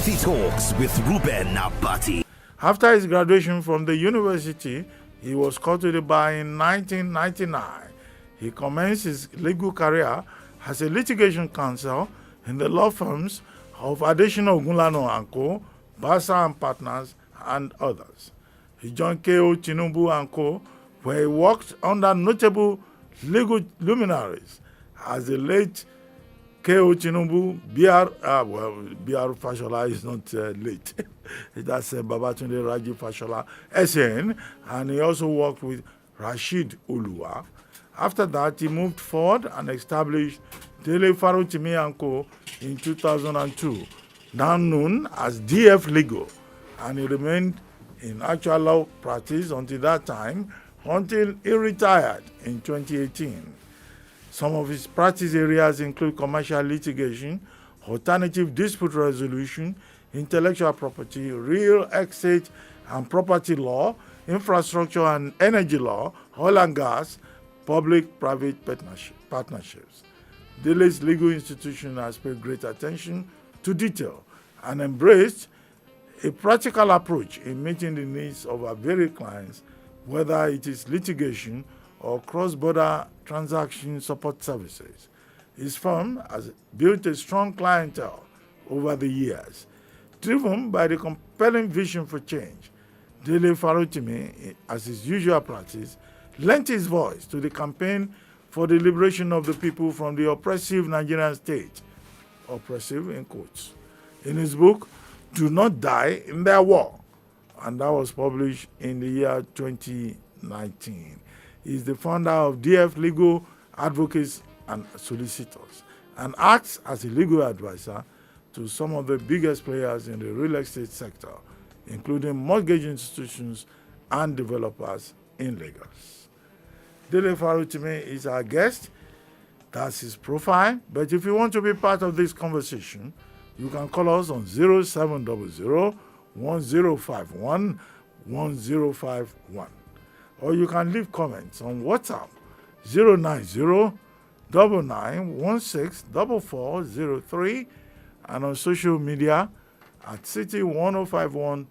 City Talks with Reuben Abati. After his graduation from the university, he was called to the bar in 1999. He commenced his legal career as a litigation counsel in the law firms of Adesina Ogunlana & Co., Basa & Partners, and others. He joined K.O. Tinubu & Co., where he worked under notable legal luminaries as the late K.O. Tinubu, B.R. Fashola is not late. That's Babatunde Raji Fashola, SN, and he also worked with Rashid Oluwa. After that, he moved forward and established Dele Farotimi & Co. in 2002, now known as DF Legal, and he remained in actual law practice until that time, until he retired in 2018. Some of his practice areas include commercial litigation, alternative dispute resolution, intellectual property, real estate and property law, infrastructure and energy law, oil and gas, public-private partnerships. Dele's legal institution has paid great attention to detail and embraced a practical approach in meeting the needs of our various clients, whether it is litigation or cross-border transaction support services. His firm has built a strong clientele over the years. Driven by the compelling vision for change, Dele Farotimi, as his usual practice, lent his voice to the campaign for the liberation of the people from the oppressive Nigerian state, oppressive in quotes, in his book, Do Not Die in Their War, and that was published in the year 2019. He is the founder of DF Legal Advocates and Solicitors and acts as a legal advisor to some of the biggest players in the real estate sector, including mortgage institutions and developers in Lagos. Dele Farotimi is our guest. That's his profile. But if you want to be part of this conversation, you can call us on 0700 1051 1051. Or you can leave comments on WhatsApp 090 99164403 and on social media at City 1051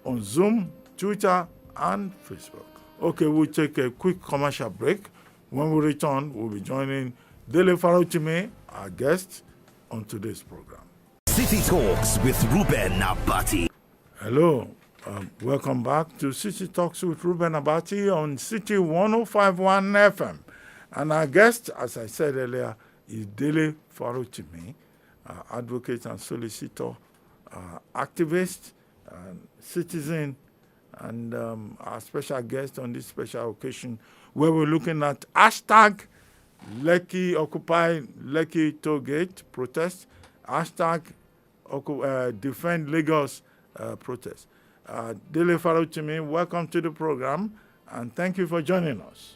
on Zoom, Twitter, and Facebook. Okay, we'll take a quick commercial break. When we return, we'll be joining Dele Farotimi, our guest, on today's program. City Talks with Reuben Abati. Hello, welcome back to City Talks with Reuben Abati on City 1051 FM. And our guest, as I said earlier, is Dele Farotimi, advocate and solicitor, activist, citizen, and our special guest on this special occasion where we're looking at hashtag Lekki Occupy Lekki Tollgate protest, hashtag Defend Lagos protest. Dele Farotimi, welcome to the program and thank you for joining us.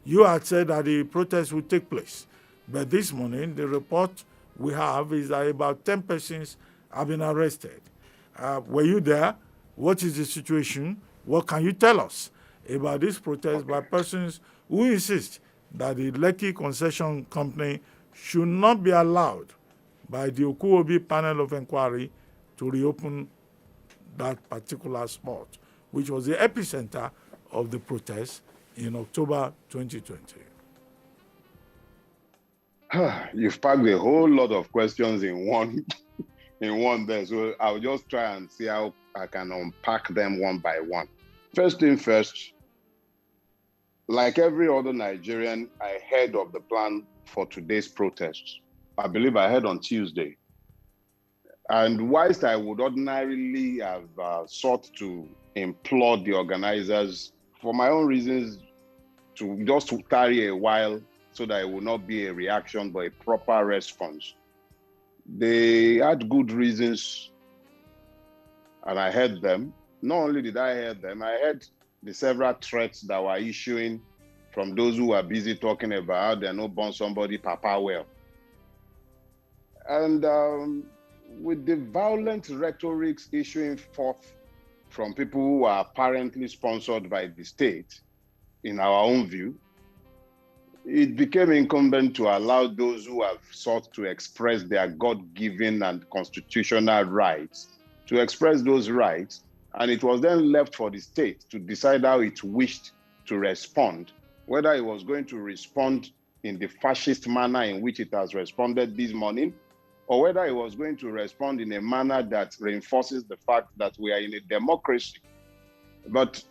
You had said that the protest would take place, but this morning the report we have is that about 10 persons have been arrested. Were you there? What is the situation? What can you tell us about this protest by persons who insist that the Lekki Concession Company should not be allowed by the Okuobi panel of inquiry to reopen that particular spot, which was the epicenter of the protest in October 2020? You've packed a whole lot of questions in one there, so I'll just try and see how I can unpack them one by one. First thing first, like every other Nigerian, I heard of the plan for today's protest. I believe I heard on Tuesday. And whilst I would ordinarily have sought to implore the organizers, for my own reasons, to just tarry a while so that it will not be a reaction but a proper response. They had good reasons, and I heard them. Not only did I hear them, I heard the several threats that were issuing from those who were busy talking about how they're not born somebody papa well. And with the violent rhetorics issuing forth from people who are apparently sponsored by the state, in our own view, it became incumbent to allow those who have sought to express their God-given and constitutional rights to express those rights, and it was then left for the state to decide how it wished to respond, whether it was going to respond in the fascist manner in which it has responded this morning, or whether it was going to respond in a manner that reinforces the fact that we are in a democracy. But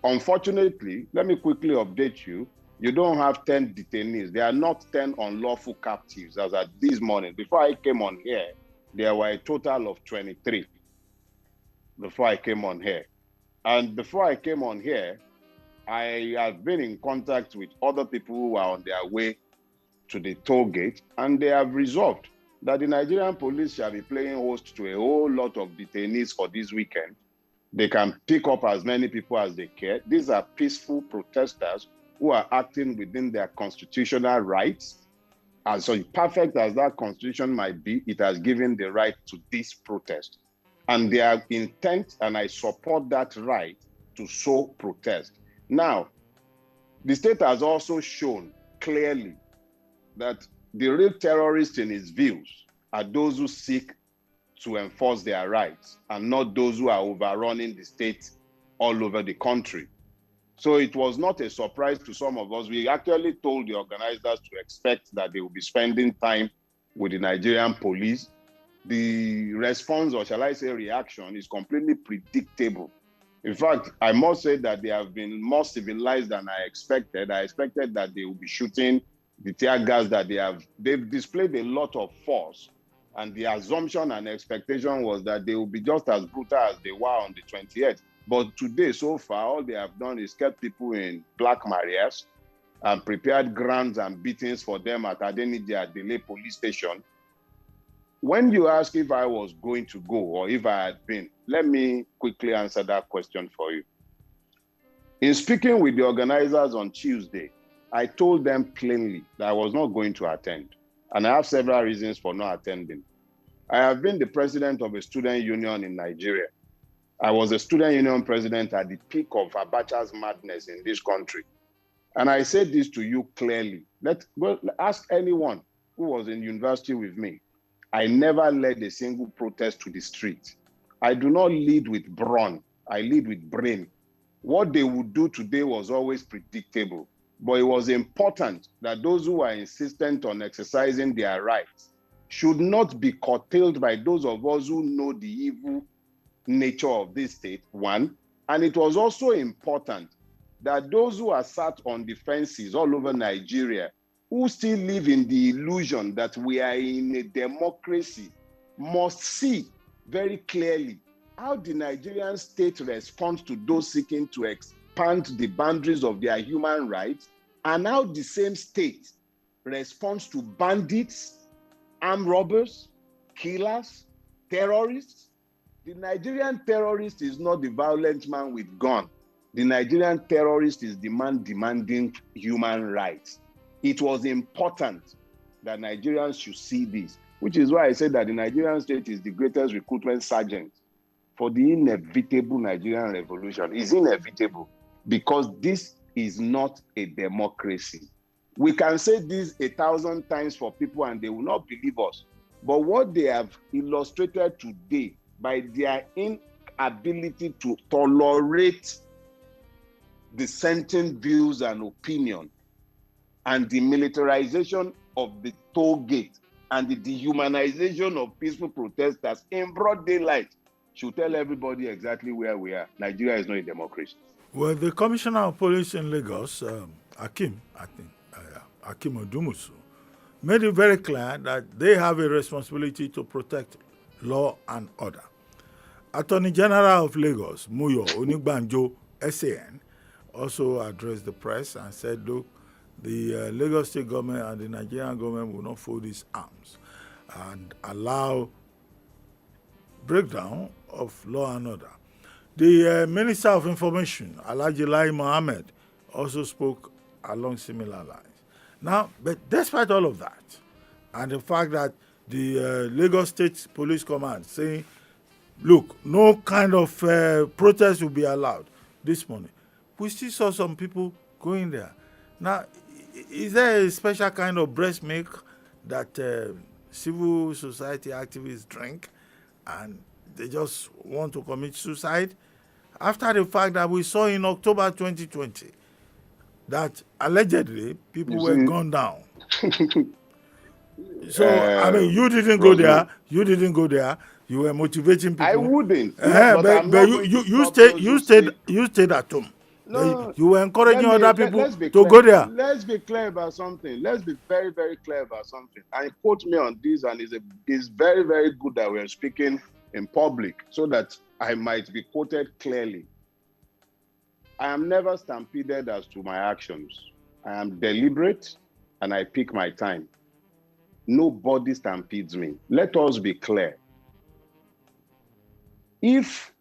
unfortunately, let me quickly update you. You don't have 10 detainees. There are not 10 unlawful captives as at this morning. Before I came on here, there were a total of 23 before I came on here. And before I came on here, I have been in contact with other people who are on their way to the Tollgate, and they have resolved that the Nigerian police shall be playing host to a whole lot of detainees for this weekend. They can pick up as many people as they care. These are peaceful protesters who are acting within their constitutional rights. And so perfect as that constitution might be, it has given the right to this protest. And their intent, and I support that right to so protest. Now, the state has also shown clearly that the real terrorists in its views are those who seek to enforce their rights and not those who are overrunning the state all over the country. So it was not a surprise to some of us. We actually told the organizers to expect that they will be spending time with the Nigerian police. The response, or shall I say reaction, is completely predictable. In fact, I must say that they have been more civilized than I expected. I expected that they will be shooting the tear gas that they've displayed a lot of force. And the assumption and expectation was that they will be just as brutal as they were on the 28th. But today, so far, all they have done is kept people in black marias and prepared grounds and beatings for them at Adeniji Delay police station. When you ask if I was going to go or if I had been, let me quickly answer that question for you. In speaking with the organizers on Tuesday, I told them plainly that I was not going to attend. And I have several reasons for not attending. I have been the president of a student union in Nigeria. I was a student union president at the peak of Abacha's madness in this country. And I said this to you clearly. Ask anyone who was in university with me. I never led a single protest to the street. I do not lead with brawn. I lead with brain. What they would do today was always predictable. But it was important that those who are insistent on exercising their rights should not be curtailed by those of us who know the evil nature of this state, one. And it was also important that those who are sat on the fences all over Nigeria, who still live in the illusion that we are in a democracy, must see very clearly how the Nigerian state responds to those seeking to expand the boundaries of their human rights, and how the same state responds to bandits, armed robbers, killers, terrorists. The Nigerian terrorist is not the violent man with gun. The Nigerian terrorist is the man demanding human rights. It was important that Nigerians should see this, which is why I said that the Nigerian state is the greatest recruitment sergeant for the inevitable Nigerian revolution. It's inevitable because this is not a democracy. We can say this 1,000 times for people and they will not believe us. But what they have illustrated today by their inability to tolerate dissenting views and opinion, and the militarization of the Tollgate and the dehumanization of peaceful protesters in broad daylight should tell everybody exactly where we are. Nigeria is not a democracy. Well, the Commissioner of Police in Lagos, Hakim Odumusu, made it very clear that they have a responsibility to protect law and order. Attorney General of Lagos, Muyo Onigbanjo, SAN, also addressed the press and said, look, the Lagos state government and the Nigerian government will not fold its arms and allow breakdown of law and order. The Minister of Information, Alhaji Lai Mohammed, also spoke along similar lines. Now, but despite all of that, and the fact that the Lagos State Police Command saying, look, no kind of protest will be allowed this morning, we still saw some people going there. Now, Is there a special kind of breast milk that civil society activists drink and they just want to commit suicide? After the fact that we saw in October 2020 that allegedly people You were see, gunned down. So, I mean, you didn't go Rosemary, there. You didn't go there. You were motivating I people. wouldn't, but I'm But not you, going to you, you stop stayed those you who stayed speak. you stayed at home. No, You were encouraging other people let's be to clear. go there. Let's be clear about something. Let's be very, very clear about something. And quote me on this, and it's very, very good that we're speaking in public so that I might be quoted clearly. I am never stampeded as to my actions. I am deliberate and I pick my time. Nobody stampedes me. Let us be clear. If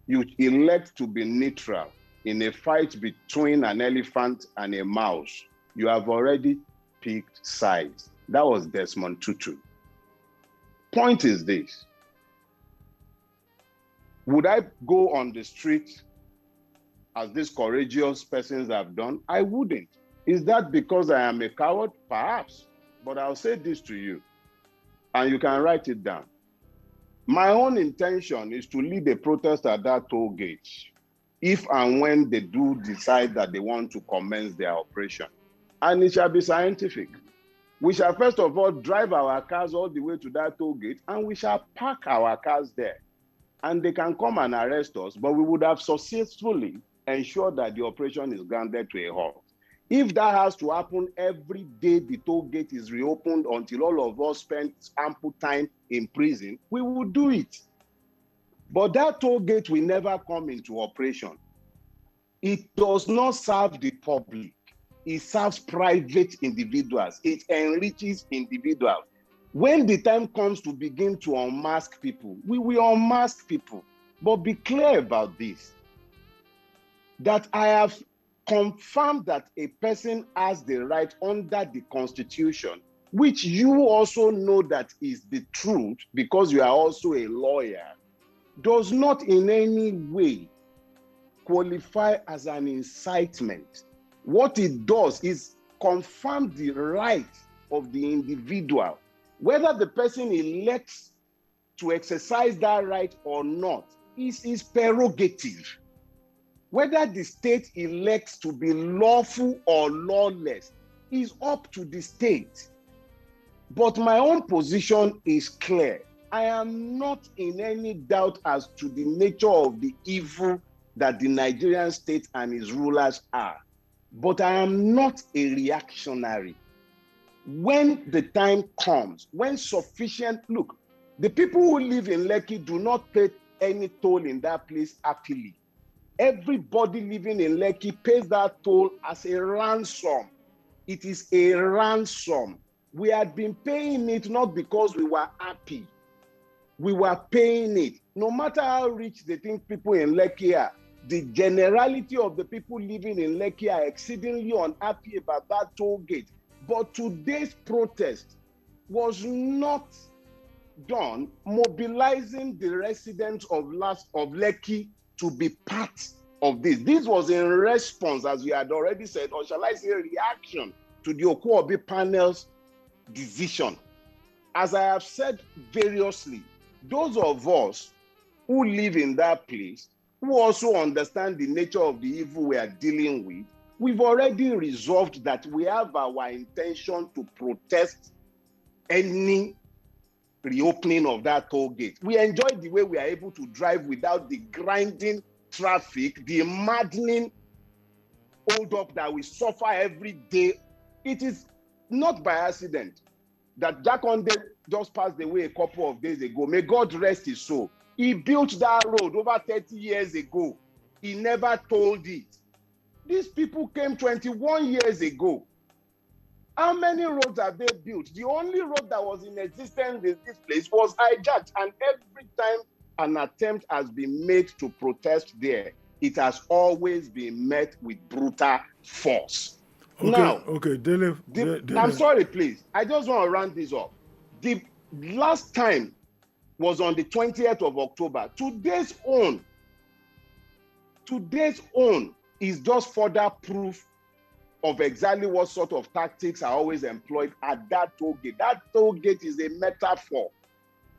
you elect to be neutral in a fight between an elephant and a mouse, you have already picked sides. That was Desmond Tutu. Point is this. Would I go on the street as these courageous persons have done? I wouldn't. Is that because I am a coward? Perhaps. But I'll say this to you, and you can write it down. My own intention is to lead a protest at that toll gate if and when they do decide that they want to commence their operation. And it shall be scientific. We shall first of all drive our cars all the way to that toll gate and we shall park our cars there. And they can come and arrest us, but we would have successfully ensured that the operation is grounded to a halt. If that has to happen every day the toll gate is reopened until all of us spend ample time in prison, we will do it. But that toll gate will never come into operation. It does not serve the public. It serves private individuals. It enriches individuals. When the time comes to begin to unmask people, we will unmask people. But be clear about this, that I have confirmed that a person has the right under the Constitution, which you also know that is the truth because you are also a lawyer, does not in any way qualify as an incitement. What it does is confirm the right of the individual. Whether the person elects to exercise that right or not is his prerogative. Whether the state elects to be lawful or lawless is up to the state. But my own position is clear. I am not in any doubt as to the nature of the evil that the Nigerian state and its rulers are. But I am not a reactionary. When the time comes, when sufficient, look, the people who live in Lekki do not pay any toll in that place happily. Everybody living in Lekki pays that toll as a ransom. It is a ransom. We had been paying it not because we were happy. We were paying it. No matter how rich they think people in Lekki are, the generality of the people living in Lekki are exceedingly unhappy about that toll gate. But today's protest was not done mobilizing the residents of Lekki to be part of this. This was in response, as you had already said, or shall I say reaction to the Okuobi panel's decision. As I have said variously, those of us who live in that place, who also understand the nature of the evil we are dealing with, we've already resolved that we have our intention to protest any reopening of that toll gate. We enjoy the way we are able to drive without the grinding traffic, the maddening hold up that we suffer every day. It is not by accident that Jakonde just passed away a couple of days ago. May God rest his soul. He built that road over 30 years ago. He never told it. These people came 21 years ago. How many roads have they built? The only road that was in existence in this place was hijacked, and every time an attempt has been made to protest there, it has always been met with brutal force. Dele. I'm sorry, please. I just want to round this up. The last time was on the 20th of October. Today's own is just further proof of exactly what sort of tactics are always employed at that toll gate. That toll gate is a metaphor.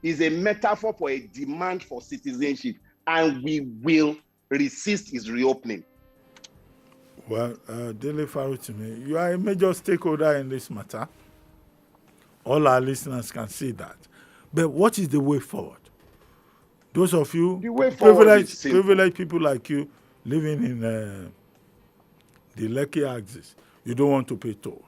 Is a metaphor for a demand for citizenship, and we will resist its reopening. Well, Dele Farutimi, you are a major stakeholder in this matter. All our listeners can see that. But what is the way forward? Those of you, privileged people like you, living in the Lekki axis, you don't want to pay toll.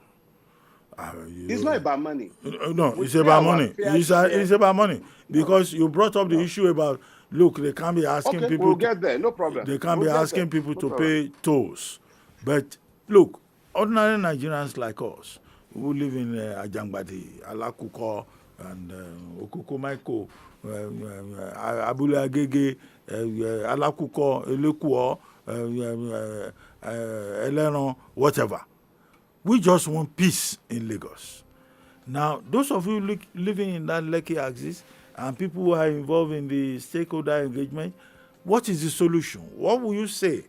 It's not about money. No, it's about money. It's about money. Because you brought up the issue about, look, they can't be asking people. We'll get there, no problem. They can't be asking people to pay tolls. But look, ordinary Nigerians like us, who live in Ajangbadi, Alakuko, and Okukomaiko, Abule Agege, Alakuko, Elekuo, Eleron, whatever. We just want peace in Lagos. Now, those of you living in that Lekki axis and people who are involved in the stakeholder engagement, what is the solution? What will you say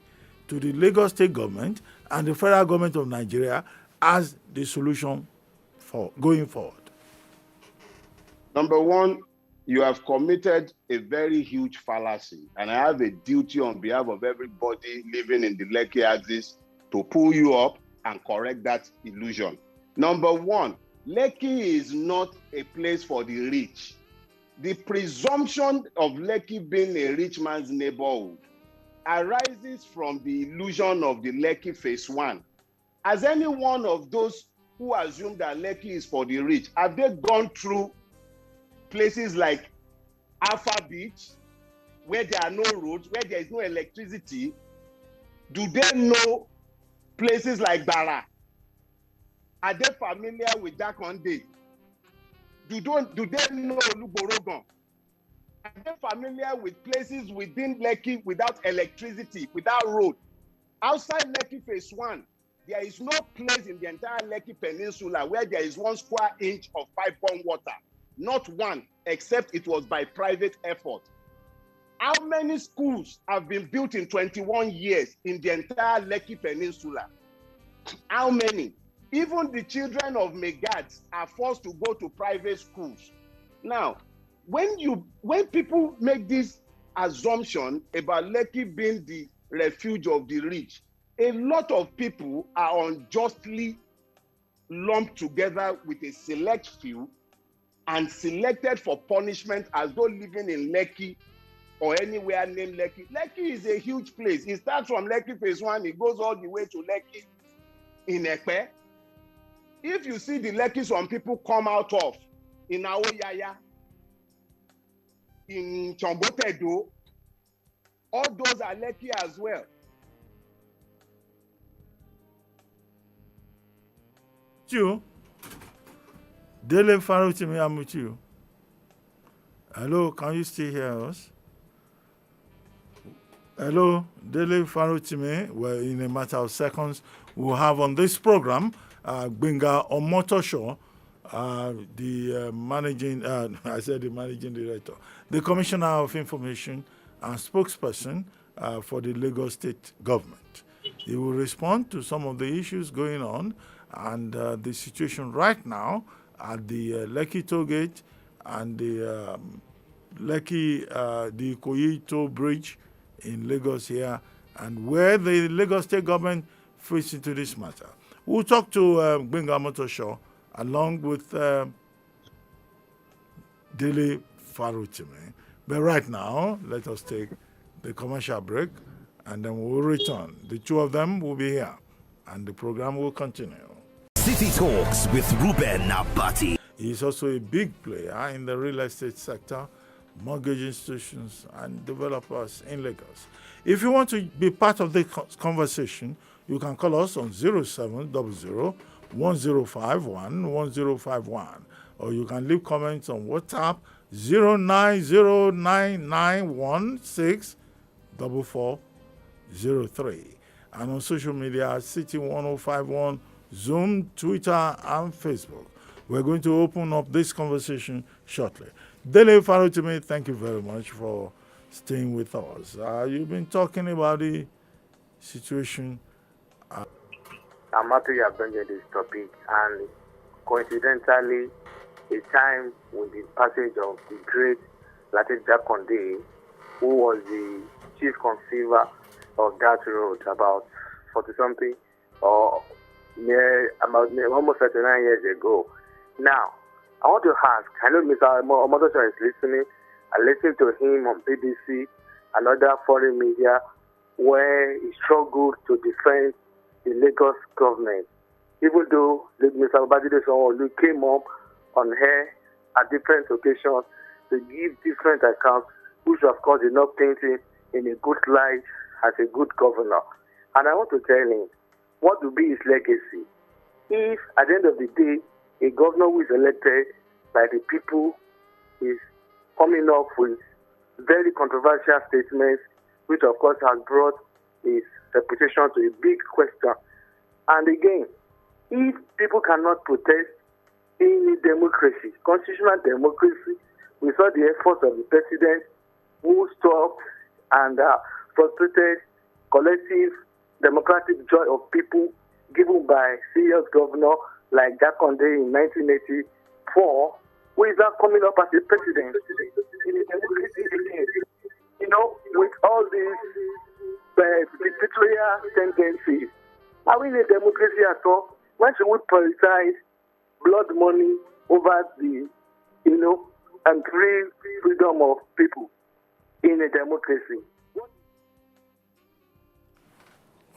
to the Lagos state government and the federal government of Nigeria as the solution for going forward? Number one, you have committed a very huge fallacy, and I have a duty on behalf of everybody living in the Lekki axis to pull you up and correct that illusion. Number one, Lekki is not a place for the rich. The presumption of Lekki being a rich man's neighborhood arises from the illusion of the Lekki phase 1. Has any one of those who assume that Lekki is for the rich, have they gone through places like Alpha Beach, where there are no roads, where there is no electricity? Do they know places like Bara? Are they familiar with Jakonde? Do they know Oluborogan? Are they familiar with places within Lekki without electricity, without road? Outside Lekki phase 1, there is no place in the entire Lekki Peninsula where there is 1 square inch of pipe-borne water. Not one, except it was by private effort. How many schools have been built in 21 years in the entire Lekki Peninsula? How many? Even the children of Megads are forced to go to private schools. Now, when people make this assumption about Lekki being the refuge of the rich, a lot of people are unjustly lumped together with a select few and selected for punishment as though living in Lekki or anywhere named Lekki. Lekki is a huge place. It starts from Lekki phase 1, it goes all the way to Lekki in Ekpe. If you see the Lekki some people come out of in Aoyaya, in Chombotedo, all those are Lekki as well. You, Dele Farutimi, I'm with you. Hello, can you still hear us? Hello, Dele Farutimi. Well, in a matter of seconds, we'll have on this program Benga Omotosho, the managing director, the Commissioner of Information and spokesperson for the Lagos State government. He will respond to some of the issues going on and the situation right now at the Lekki Tollgate and the Lekki, the Koyito Bridge in Lagos here, and where the Lagos State government fits into this matter. We'll talk to Benga Omotosho along with Dele Farutimi. But right now, let us take the commercial break, and then we'll return. The two of them will be here, and the program will continue. City Talks with Reuben Abati. He is also a big player in the real estate sector, mortgage institutions, and developers in Lagos. If you want to be part of the conversation, you can call us on 0700 1051 1051, or you can leave comments on WhatsApp 09099164403, and on social media at City1051, Zoom, Twitter, and Facebook. We're going to open up this conversation shortly. Dele Farutimi, thank you very much for staying with us. You've been talking about the situation. I'm happy you are bringing this topic, and coincidentally, a time with the passage of the great Latin Jaconde, who was the chief conceiver of that road about 40 something or almost 39 years ago. Now, I want to ask, I know Mr. Omotosho is listening. I listened to him on BBC and other foreign media where he struggled to defend the Lagos government. Even though Mr. Abati came up on air at different occasions to give different accounts, which of course did not paint him in a good light as a good governor. And I want to tell him, what will be his legacy? If at the end of the day, a governor who is elected by the people is coming up with very controversial statements, which of course has brought his reputation to a big question. And again, if people cannot protest in a democracy, constitutional democracy, we saw the efforts of the president who stopped and frustrated collective democratic joy of people given by serious governor like Jaconde in 1984, who is now coming up as a president in a democracy again. You know, with all these dictatorial tendencies, are we in a democracy at all? Why should we prioritize blood money over the, and freedom of people in a democracy?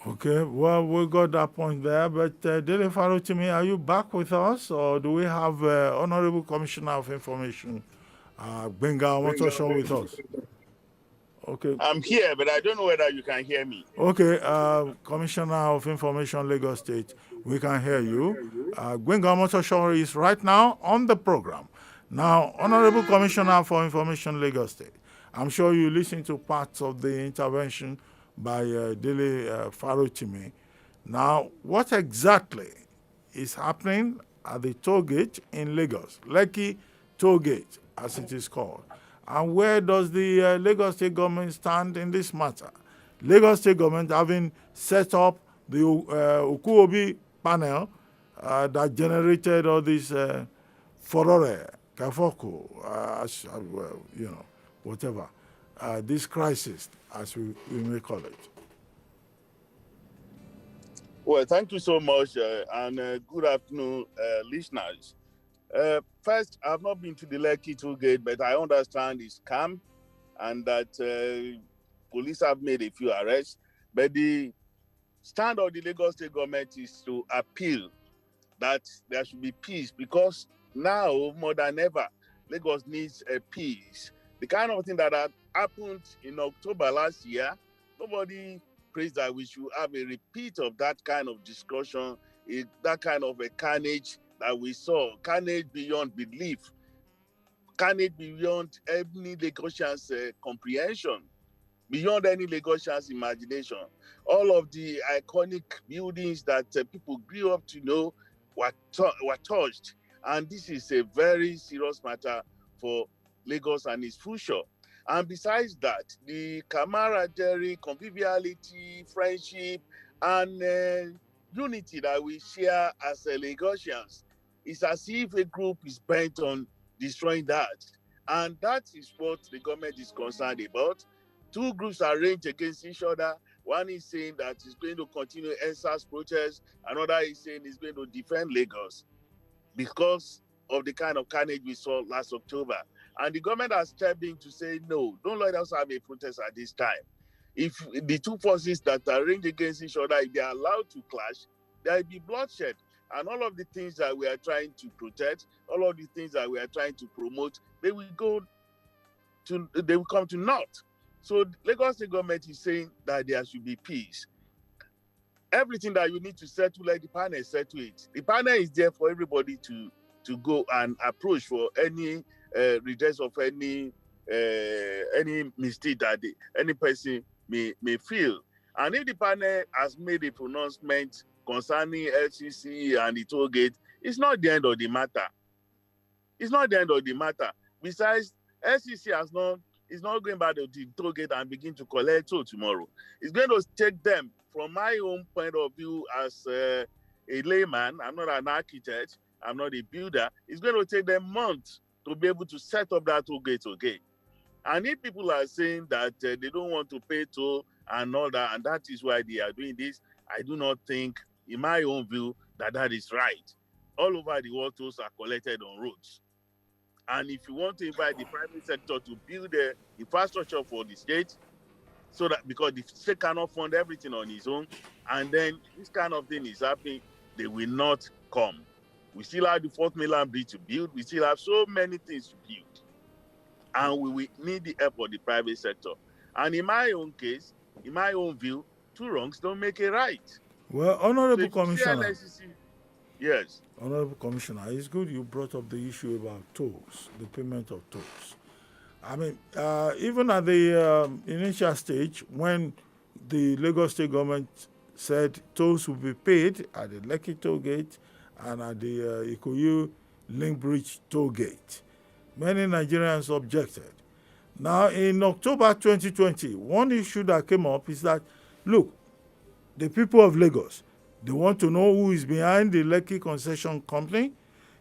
Okay, well, we got that point there, but Dele Farotimi, are you back with us, or do we have Honorable Commissioner of Information, Benga Omotosho, with us? Okay. I'm here, but I don't know whether you can hear me. Okay, Commissioner of Information, Lagos State, we can hear you. Benga Omotosho is right now on the program. Now, Honorable Commissioner for Information, Lagos State, I'm sure you listened to parts of the intervention by Dele Farotimi. Now, what exactly is happening at the Tollgate in Lagos, Lekki Tollgate, as it is called, and where does the Lagos State government stand in this matter? Lagos State government having set up the Okuobi panel that generated all this furore, kafoko, whatever, this crisis, as we may call it. Well, thank you so much, and good afternoon, listeners. First, I've not been to the Lekki Tollgate, but I understand it's calm and that police have made a few arrests. But the stand of the Lagos State government is to appeal that there should be peace, because now, more than ever, Lagos needs a peace. The kind of thing that had happened in October last year, nobody prays that we should have a repeat of that kind of discussion, that kind of a carnage that we saw, carnage beyond belief, carnage beyond any Lagosian's comprehension, beyond any Lagosian's imagination. All of the iconic buildings that people grew up to know were touched. And this is a very serious matter for Lagos and its future. And besides that, the camaraderie, conviviality, friendship, and unity that we share as Lagosians, it's as if a group is bent on destroying that. And that is what the government is concerned about. Two groups are ranged against each other. One is saying that it's going to continue ENSA's protests. Another is saying it's going to defend Lagos because of the kind of carnage we saw last October. And the government has stepped in to say, no, don't let us have a protest at this time. If the two forces that are ranged against each other, if they are allowed to clash, there will be bloodshed. And all of the things that we are trying to protect, all of the things that we are trying to promote, they will come to naught. So Lagos State government is saying that there should be peace. Everything that you need to settle, let the panel settle it. The panel is there for everybody to go and approach for any redress of any mistake that any person may feel. And if the panel has made a pronouncement concerning LCC and the Tollgate, it's not the end of the matter. It's not the end of the matter. Besides, LCC is not going back to the Tollgate and begin to collect toll tomorrow. It's going to take them, from my own point of view as a layman, I'm not an architect, I'm not a builder. It's going to take them months to be able to set up that Tollgate again. And if people are saying that they don't want to pay toll and all that, and that is why they are doing this, I do not think, in my own view, that that is right. All over the world, tolls are collected on roads. And if you want to invite the private sector to build the infrastructure for the state, so that because the state cannot fund everything on its own, and then this kind of thing is happening, they will not come. We still have the Fourth Mainland Bridge to build. We still have so many things to build. And we will need the help of the private sector. And in my own case, in my own view, two wrongs don't make a right. Well, So Honorable if you see Commissioner, LSCC, yes. Honorable Commissioner, it's good you brought up the issue about tolls, the payment of tolls. I mean, even at the initial stage, when the Lagos State government said tolls would be paid at the Lekki Tollgate and at the Ikoyi Link Bridge Tollgate, many Nigerians objected. Now, in October 2020, one issue that came up is that, look, the people of Lagos, they want to know who is behind the Lekki Concession Company.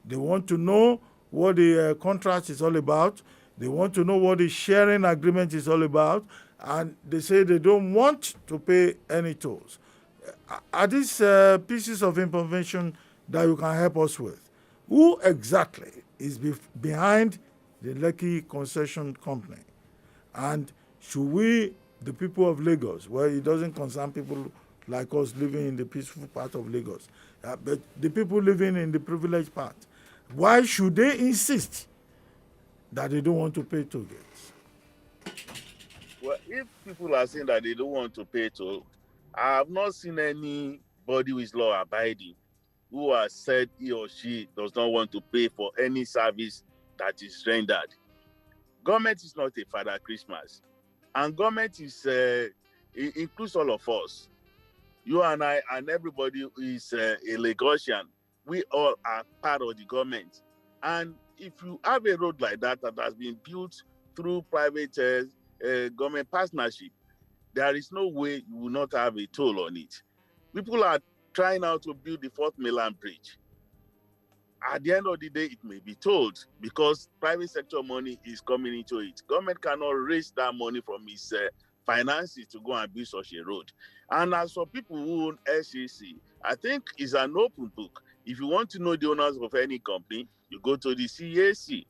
They want to know what the contract is all about. They want to know what the sharing agreement is all about. And they say they don't want to pay any tolls. Are these pieces of information that you can help us with? Who exactly is behind the Lekki Concession Company? And should we, the people of Lagos, well, it doesn't concern people like us living in the peaceful part of Lagos, but the people living in the privileged part, why should they insist that they don't want to pay toll gates? Well, if people are saying that they don't want to pay toll, I have not seen anybody who is law abiding who has said he or she does not want to pay for any service that is rendered. Government is not a Father Christmas, and government is it includes all of us. You and I and everybody who is a Lagosian. We all are part of the government. And if you have a road like that that has been built through private government partnership, there is no way you will not have a toll on it. People are trying now to build the Fourth Mainland Bridge. At the end of the day, it may be tolled because private sector money is coming into it. Government cannot raise that money from its finances to go and build such a road. And as for people who own SEC, I think it's an open book. If you want to know the owners of any company, you go to the CAC.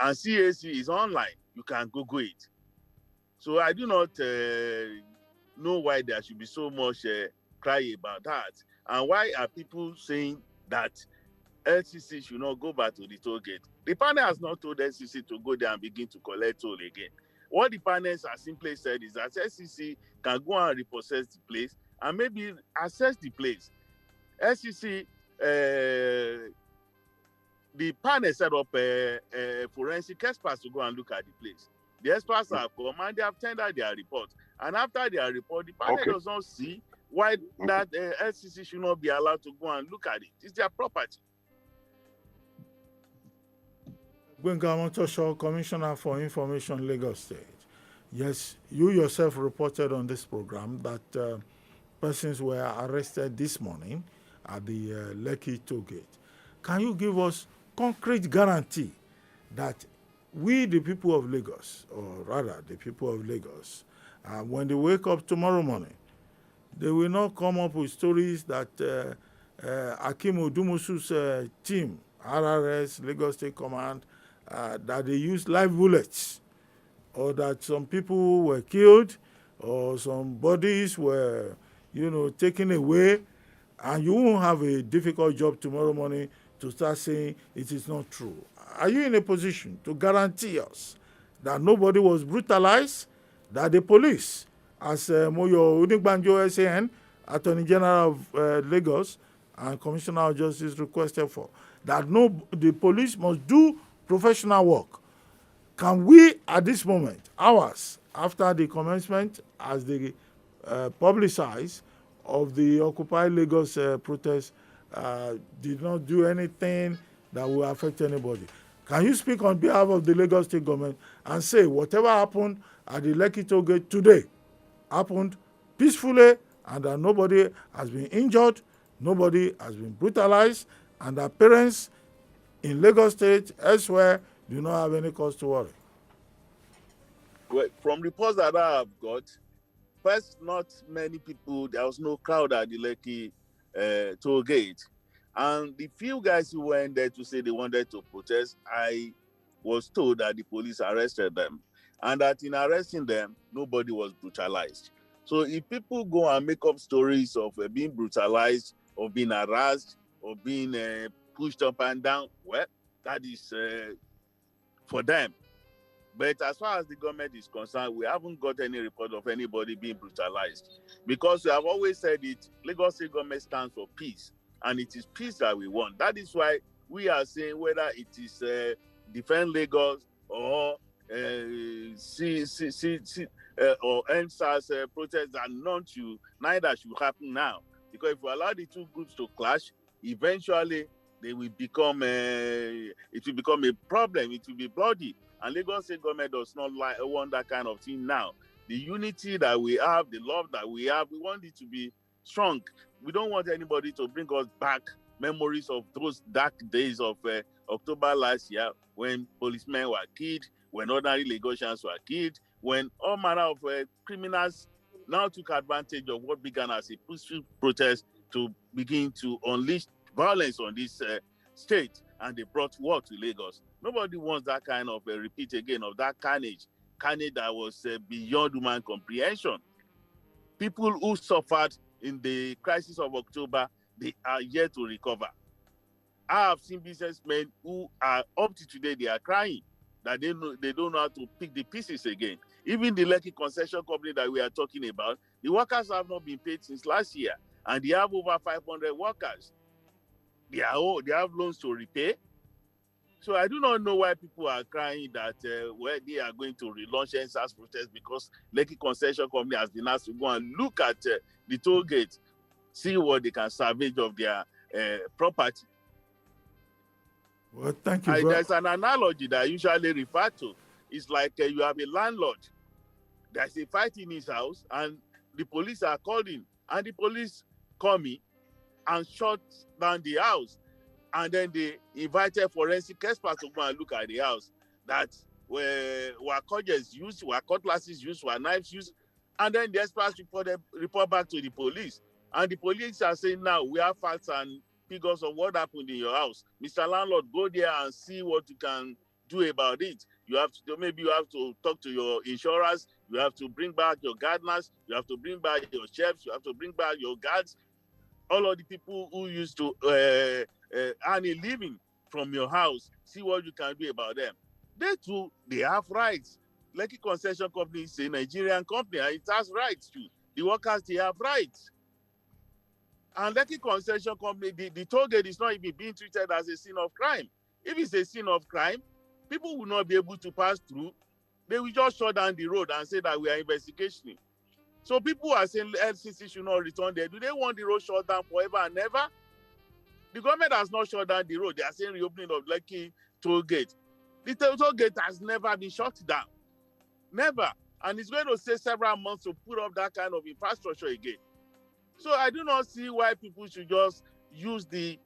And CAC is online. You can Google it. So I do not know why there should be so much cry about that. And why are people saying that LCC should not go back to the toll gate? The panel has not told LCC to go there and begin to collect toll again. What the panels have simply said is that LCC can go and repossess the place and maybe assess the place. LCC, the panel set up forensic experts to go and look at the place. The experts have come and they have tendered their report. And after their report, the panel does not see why that LCC should not be allowed to go and look at it. It's their property. Gbenga Motosho, Commissioner for Information, Lagos State. Yes, you yourself reported on this program that persons were arrested this morning at the Lekki Tollgate. Can you give us concrete guarantee that we, the people of Lagos, or rather the people of Lagos, when they wake up tomorrow morning, they will not come up with stories that Akim Odumusu's team, RRS, Lagos State Command, that they used live bullets, or that some people were killed, or some bodies were, taken away, and you won't have a difficult job tomorrow morning to start saying it is not true. Are you in a position to guarantee us that nobody was brutalized, that the police, as Moyo Unigbanjo SAN, Attorney General of Lagos and Commissioner of Justice requested for, that the police must do professional work? Can we, at this moment, hours after the commencement, as they publicized, of the Occupy Lagos protest, did not do anything that will affect anybody? Can you speak on behalf of the Lagos State government and say whatever happened at the Lekki Tollgate today happened peacefully and that nobody has been injured, nobody has been brutalized, and our parents in Lagos State, elsewhere, do not have any cause to worry. Well, from reports that I have got, first, not many people, there was no crowd at the Lekki Tollgate. And the few guys who went there to say they wanted to protest, I was told that the police arrested them. And that in arresting them, nobody was brutalized. So if people go and make up stories of being brutalized, or being harassed, or being pushed up and down, well, that is for them. But as far as the government is concerned, we haven't got any report of anybody being brutalized. Because we have always said it, Lagos State government stands for peace. And it is peace that we want. That is why we are saying whether it is defend Lagos or or NSAS protests that neither should happen now. Because if we allow the two groups to clash, eventually they will become it will become a problem. It will be bloody. And Lagos State government does not want that kind of thing now. The unity that we have, the love that we have, we want it to be strong. We don't want anybody to bring us back memories of those dark days of October last year, when policemen were killed, when ordinary Lagosians were killed, when all manner of criminals now took advantage of what began as a peaceful protest to begin to unleash violence on this state, and they brought war to Lagos. Nobody wants that kind of a repeat again of that carnage that was beyond human comprehension. People who suffered in the crisis of October, they are yet to recover. I have seen businessmen who are up to today, they are crying that they don't know how to pick the pieces again. Even the Lekki concession company that we are talking about, the workers have not been paid since last year, and they have over 500 workers. They have loans to repay. So I do not know why people are crying that where they are going to relaunch NSAS protest, because Lekki concession company has been asked to go and look at the toll gate, see what they can salvage of their property. Well, thank you. There's an analogy that I usually refer to. It's like you have a landlord. There's a fight in his house, and the police are called in, and the police come in and shut down the house. And then they invited forensic experts to go and look at the house. That were cudgels used, were cutlasses used, were knives used. And then the experts report back to the police. And the police are saying, now we have facts and figures of what happened in your house. Mr. Landlord, go there and see what you can do about it. Maybe you have to talk to your insurers. You have to bring back your gardeners. You have to bring back your chefs. You have to bring back your guards. All of the people who used to earn a living from your house, see what you can do about them. They too, they have rights. Lekki Concession Company is a Nigerian company, and it has rights too. The workers, they have rights. And Lekki Concession Company, the toll gate is not even being treated as a sin of crime. If it's a sin of crime, people will not be able to pass through. They will just shut down the road and say that we are investigating. So people are saying LCC should not return there. Do they want the road shut down forever and ever? The government has not shut down the road. They are saying reopening of Lekki toll gate. The toll gate has never been shut down. Never. And it's going to take several months to put up that kind of infrastructure again. So I do not see why people should just use the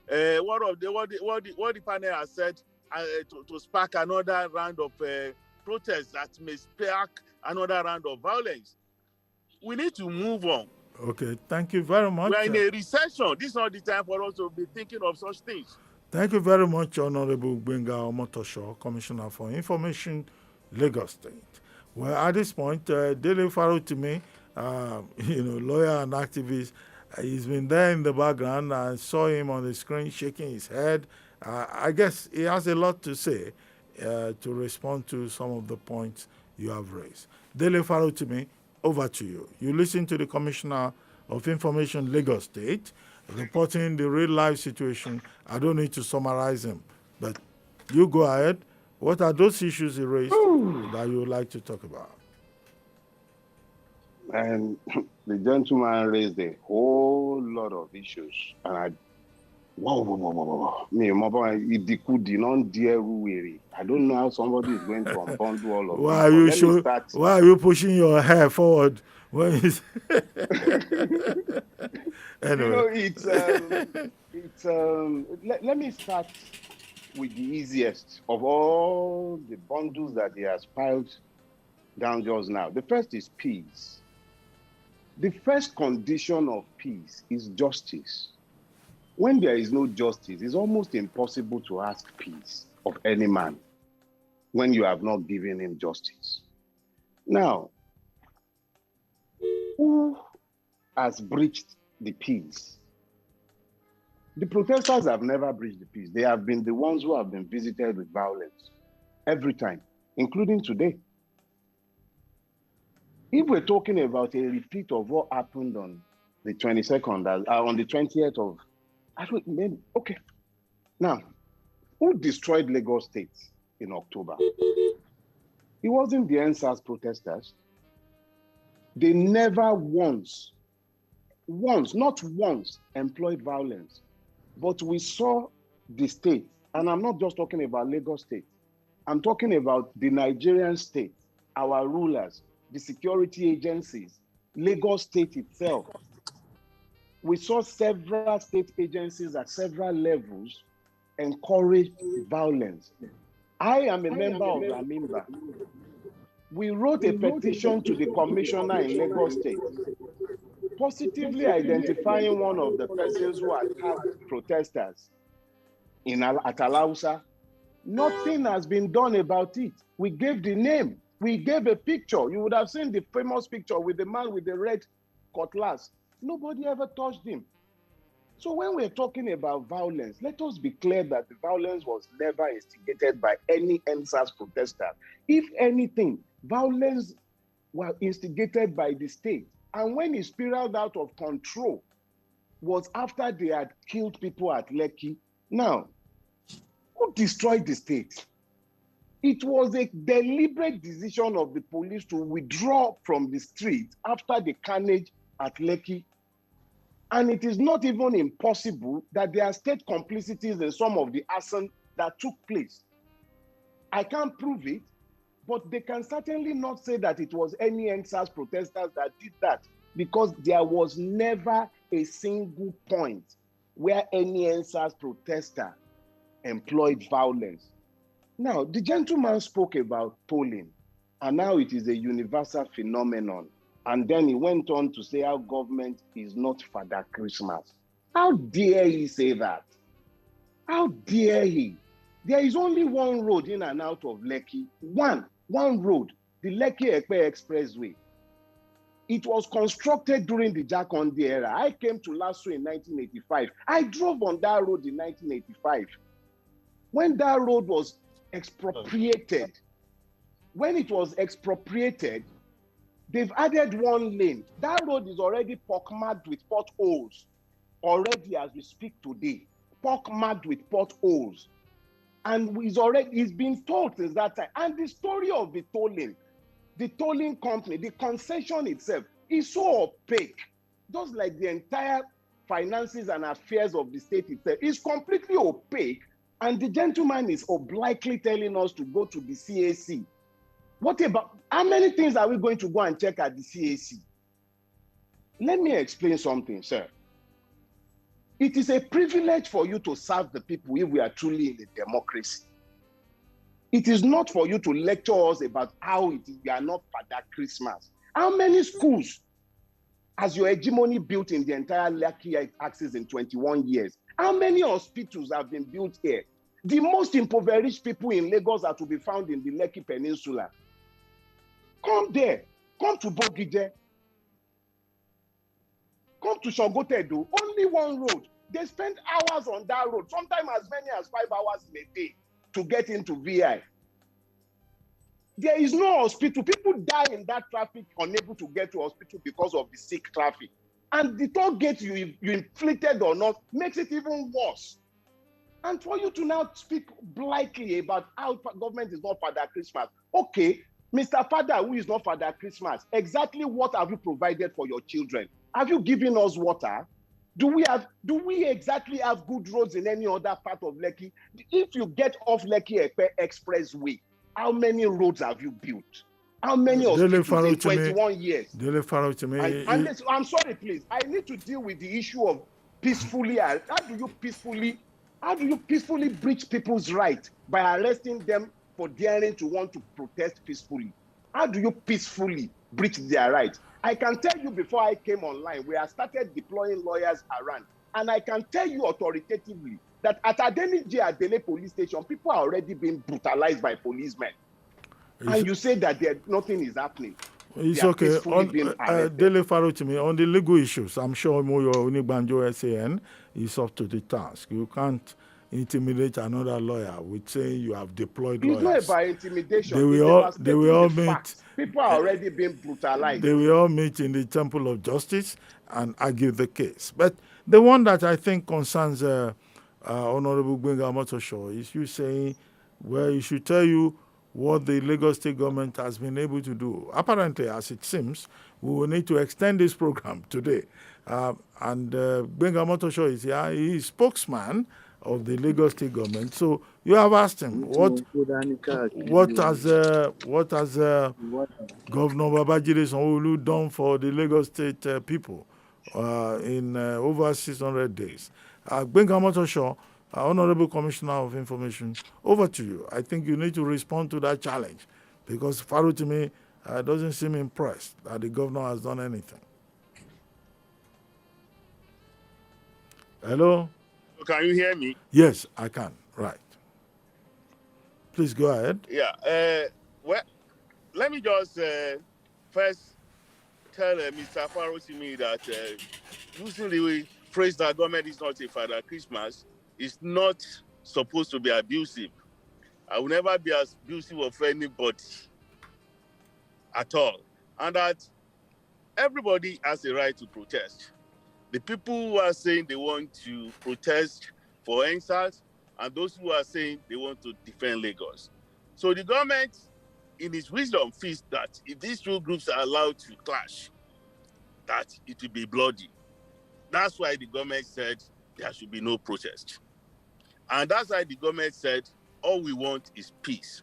what the panel has said to spark another round of protests that may spark another round of violence. We need to move on. Okay, thank you very much. We are in a recession. This is not the time for us to be thinking of such things. Thank you very much, Honorable Benga Omotosho, Commissioner for Information, Lagos State. Well, at this point, Dele Farotimi, lawyer and activist, he's been there in the background. I saw him on the screen shaking his head. I guess he has a lot to say to respond to some of the points you have raised. Dele Farotimi, over to you. You listen to the Commissioner of Information, Lagos State, reporting the real-life situation. I don't need to summarize him, but you go ahead. What are those issues he raised that you would like to talk about? And the gentleman raised a whole lot of issues. And I don't know how somebody is going to unbundle all of them. Why are you pushing your hair forward? Anyway. Let me start with the easiest of all the bundles that he has piled down just now. The first is peace. The first condition of peace is justice. When there is no justice, it's almost impossible to ask peace of any man when you have not given him justice. Now, who has breached the peace? The protesters have never breached the peace. They have been the ones who have been visited with violence every time, including today. If we're talking about a repeat of what happened on the 22nd, on the 20th of, okay. Now, who destroyed Lagos State in October? It wasn't the NSAS protesters. They never once, not once, employed violence. But we saw the state, and I'm not just talking about Lagos State. I'm talking about the Nigerian state, our rulers, the security agencies, Lagos State itself. We saw several state agencies at several levels encourage violence. I am a member of Lamimba. We wrote a petition to the commissioner in Lagos State, positively identifying one of the persons who attacked protesters at Alausa. Nothing has been done about it. We gave the name. We gave a picture. You would have seen the famous picture with the man with the red cutlass. Nobody ever touched him. So when we're talking about violence, let us be clear that the violence was never instigated by any NSAS protester. If anything, violence was instigated by the state. And when it spiraled out of control was after they had killed people at Lekki. Now, who destroyed the state? It was a deliberate decision of the police to withdraw from the street after the carnage at Lekki. And it is not even impossible that there are state complicities in some of the arson that took place. I can't prove it, but they can certainly not say that it was any NSAS protesters that did that, because there was never a single point where any NSAS protester employed violence. Now, the gentleman spoke about tolling, and now it is a universal phenomenon. And then he went on to say how government is not Father Christmas. How dare he say that? How dare he? There is only one road in and out of Lekki. One road, the Lekki-Epe Expressway. It was constructed during the Jakonde era. I came to Lasso in 1985. I drove on that road in 1985. When that road was expropriated, they've added one lane. That road is already pockmarked with potholes. Already as we speak today, pockmarked with potholes. And it's been told since that time. And the story of the tolling company, the concession itself is so opaque. Just like the entire finances and affairs of the state itself is completely opaque. And the gentleman is obliquely telling us to go to the CAC. What about, how many things are we going to go and check at the CAC? Let me explain something, sir. It is a privilege for you to serve the people if we are truly in a democracy. It is not for you to lecture us about how it is we are not Father Christmas. How many schools has your hegemony built in the entire Lekki axis in 21 years? How many hospitals have been built here? The most impoverished people in Lagos are to be found in the Lekki Peninsula. Come there. Come to Bogije. Come to Shogotedo. Only one road. They spend hours on that road, sometimes as many as 5 hours in a day to get into VI. There is no hospital. People die in that traffic, unable to get to hospital because of the sick traffic. And the Tollgate you inflicted or not makes it even worse. And for you to now speak blithely about how government is not Father Christmas. Okay, Mr. Father, who is not Father Christmas, exactly what have you provided for your children? Have you given us water? Do we exactly have good roads in any other part of Lekki? If you get off Lekki Expressway, how many roads have you built? How many Dele hospitals in Farotimi, 21 years? Dele Farotimi, And this, I'm sorry, please. I need to deal with the issue of peacefully. How do you peacefully breach people's rights by arresting them for daring to want to protest peacefully? How do you peacefully breach their rights? I can tell you before I came online, we have started deploying lawyers around. And I can tell you authoritatively that at Adeniji Adele police station, people are already being brutalized by policemen. And you say that nothing is happening. It's okay. Dele Farotimi, on the legal issues, I'm sure Moyo Unibanjo SAN is up to the task. You can't intimidate another lawyer with saying you have deployed lawyers. It's not about intimidation. They will all meet. People are already being brutalized. They will all meet in the Temple of Justice and argue the case. But the one that I think concerns Honorable Gbenga Motosho is you saying, well, you should tell you what the Lagos State government has been able to do. Apparently, as it seems, we will need to extend this program today. And Gbenga Motosho is here. He is spokesman of the Lagos State government. So you have asked him what has Governor Babajide Sanwo-Olu done for the Lagos State people in over 600 days. Gbenga Motosho, Honorable Commissioner of Information, over to you. I think you need to respond to that challenge because Farotimi doesn't seem impressed that the governor has done anything. Hello? Can you hear me? Yes, I can. Right. Please go ahead. Yeah. Well, let me just first tell Mr. Farotimi that using the phrase that government is not a Father Christmas is not supposed to be abusive. I will never be abusive of anybody at all. And that everybody has a right to protest. The people who are saying they want to protest for answers and those who are saying they want to defend Lagos. So the government, in its wisdom, feels that if these two groups are allowed to clash, that it will be bloody. That's why the government said there should be no protest. And that's why the government said all we want is peace.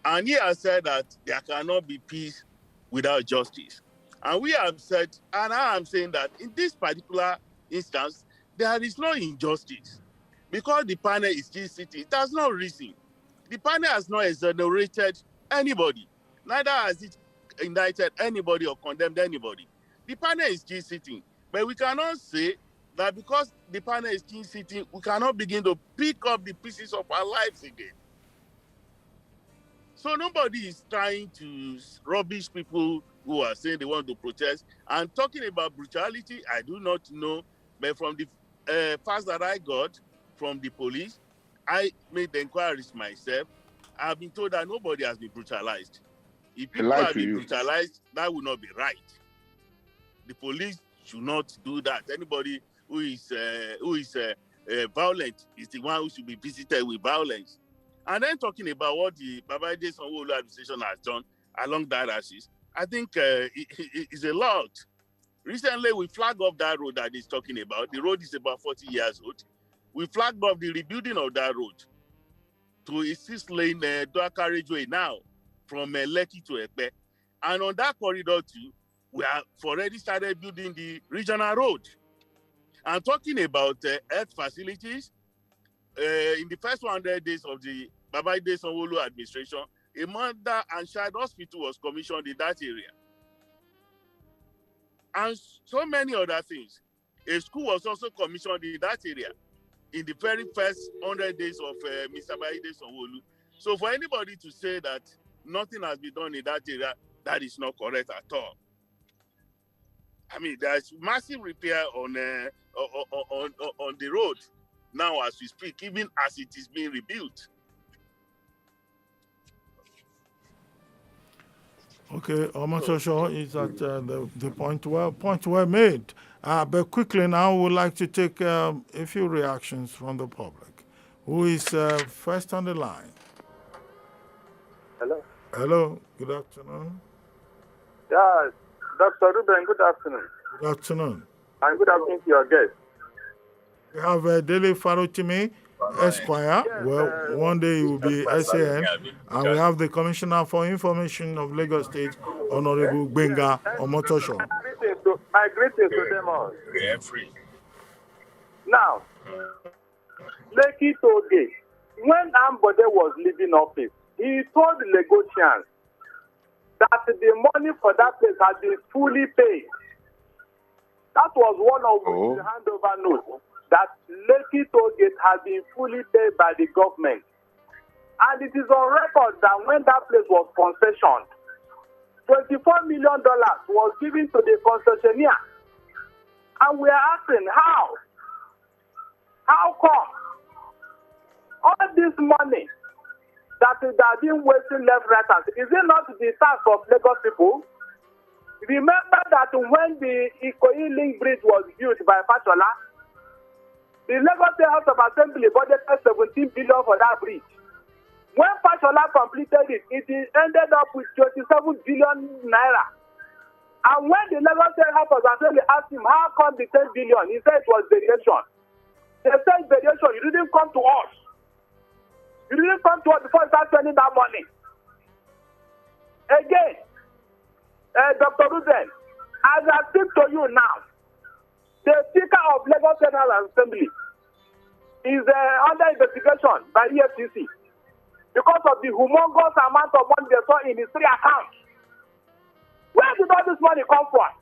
And he has said that there cannot be peace without justice. And we have said, and I am saying that in this particular instance, there is no injustice. Because the panel is still sitting, it has no reason. The panel has not exonerated anybody. Neither has it indicted anybody or condemned anybody. The panel is still sitting. But we cannot say that because the panel is still sitting, we cannot begin to pick up the pieces of our lives again. So nobody is trying to rubbish people who are saying they want to protest. And talking about brutality, I do not know. But from the facts that I got from the police, I made the inquiries myself. I have been told that nobody has been brutalized. If people have been brutalized, that would not be right. The police should not do that. Anybody who is violent is the one who should be visited with violence. And then talking about what the Babajide Sanwo-Olu administration has done along that axis, I think it is a lot. Recently, we flagged off that road that he's talking about. The road is about 40 years old. We flagged off the rebuilding of that road to a 6-lane dual carriageway now from Lekki to Epe. And on that corridor too, we have already started building the regional road. And talking about health facilities, in the first 100 days of the Babajide Sanwo-Olu administration, a mother and child hospital was commissioned in that area. And so many other things. A school was also commissioned in that area in the very first 100 days of Mr. Babajide Sanwo-Olu. So for anybody to say that nothing has been done in that area, that is not correct at all. I mean, there's massive repair on the road now as we speak, even as it is being rebuilt. Okay, Omotosho is at the point well made. But quickly now, we would like to take a few reactions from the public. Who is first on the line? Hello. Hello, good afternoon. Yeah, Dr. Reuben, good afternoon. Good afternoon. And good afternoon to your guest. We have Dele Farotimi. Esquire. Yes, Well, one day he will be SAN, and we have the Commissioner for Information of Lagos State, Honorable Benga Omotosho. my greetings to them all. Now, Lekki Tollgate, when Ambode was leaving office, he told the Lagosians that the money for that place had been fully paid. That was one of the handover notes, that Lekki Tollgate had been fully paid by the government. And it is on record that when that place was concessioned, $24 million was given to the concessionaire. And we are asking, how? How come? All this money that is being wasted left, right, and is it not the tax of Lagos people? Remember that when the Ikoyi Link Bridge was built by Fashola, the Lagos State House of Assembly budgeted 17 billion for that bridge. When Fashola completed it, it ended up with 27 billion naira. And when the Lagos State House of Assembly asked him, how come the 10 billion? He said it was variation. They said variation, you didn't come to us. You didn't come to us before you start spending that money. Again, Dr. Reuben, as I speak to you now, the Speaker of Lagos State House of Assembly is under investigation by EFCC because of the humongous amount of money they saw in his 3 accounts. Where did all this money come from?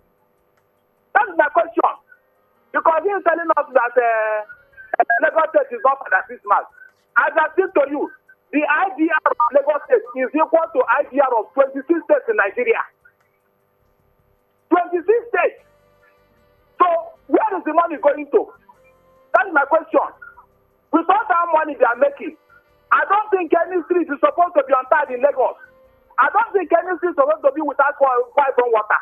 That is my question. Because he is telling us that Lagos State is not for the Christmas. As I speak to you, the IGR of Lagos State is equal to IGR of 26 states in Nigeria. 26 states. So, where is the money going to? That is my question. With all that money they are making, I don't think any street is supposed to be untied in Lagos. I don't think any street is supposed to be without pipe and water.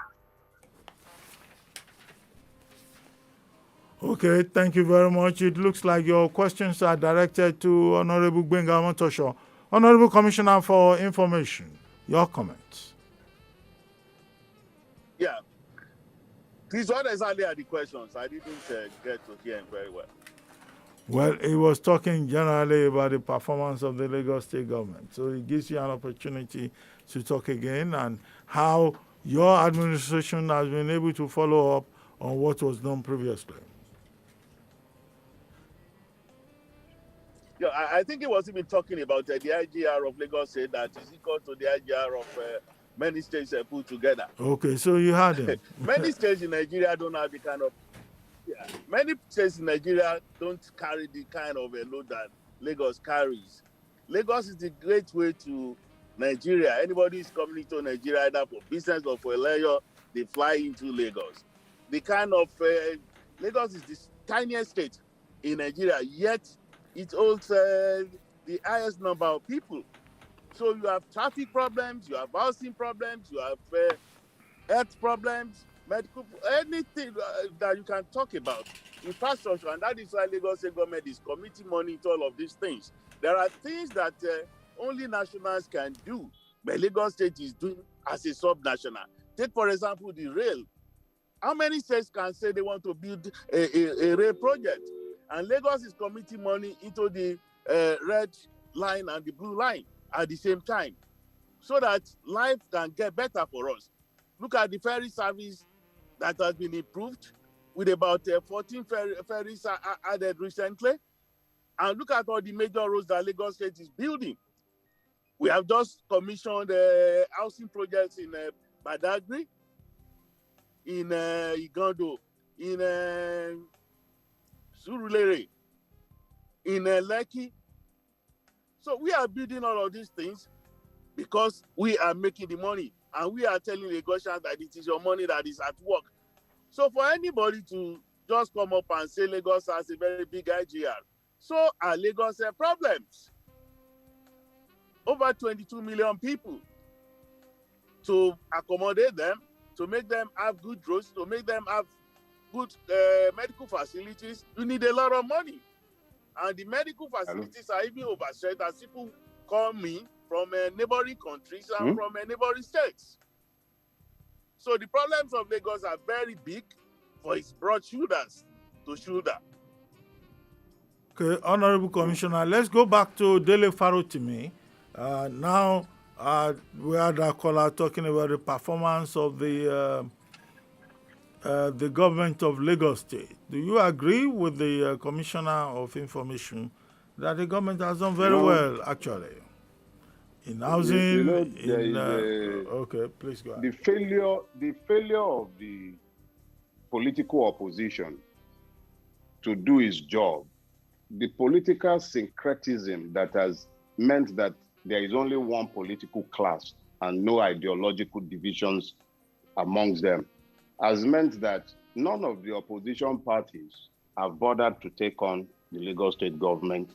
Okay, thank you very much. It looks like your questions are directed to Honorable Benga Omotosho. Honorable Commissioner for Information, your comments. Yeah. Please, what exactly are the questions? I didn't get to hear him very well. Well, he was talking generally about the performance of the Lagos State government. So it gives you an opportunity to talk again and how your administration has been able to follow up on what was done previously. Yeah, I think he was even talking about the IGR of Lagos State that is equal to the IGR of many states put together. Okay, so you had him. Many states in Nigeria don't have the kind of many states in Nigeria don't carry the kind of a load that Lagos carries. Lagos is the gateway to Nigeria. Anybody is coming to Nigeria either for business or for leisure, they fly into Lagos. The kind of Lagos is the tiniest state in Nigeria, yet it holds the highest number of people. So you have traffic problems, you have housing problems, you have health problems, medical, anything that you can talk about, infrastructure, and that is why Lagos State government is committing money to all of these things. There are things that only nationals can do, but Lagos State is doing as a sub-national. Take, for example, the rail. How many states can say they want to build a rail project? And Lagos is committing money into the red line and the blue line at the same time, so that life can get better for us. Look at the ferry service that has been improved with about 14 ferries added recently. And look at all the major roads that Lagos State is building. We have just commissioned housing projects in Badagry, in Igando, in Surulere, in Lekki. So we are building all of these things because we are making the money, and we are telling Lagosians that it is your money that is at work. So for anybody to just come up and say Lagos has a very big IGR, so are Lagos problems. Over 22 million people. To accommodate them, to make them have good roads, to make them have good medical facilities, you need a lot of money. And the medical facilities are even overstretched as people call me from neighboring countries and from neighboring states. So the problems of Lagos are very big for its broad shoulders to shoulder. Okay, Honorable Commissioner, let's go back to Dele Farotimi. Now, we had our caller talking about the performance of the government of Lagos State. Do you agree with the Commissioner of Information that the government has done very well, actually, in housing? Okay, please go ahead. The failure of the political opposition to do its job, the political syncretism that has meant that there is only one political class and no ideological divisions amongst them, has meant that none of the opposition parties have bothered to take on the Lagos State government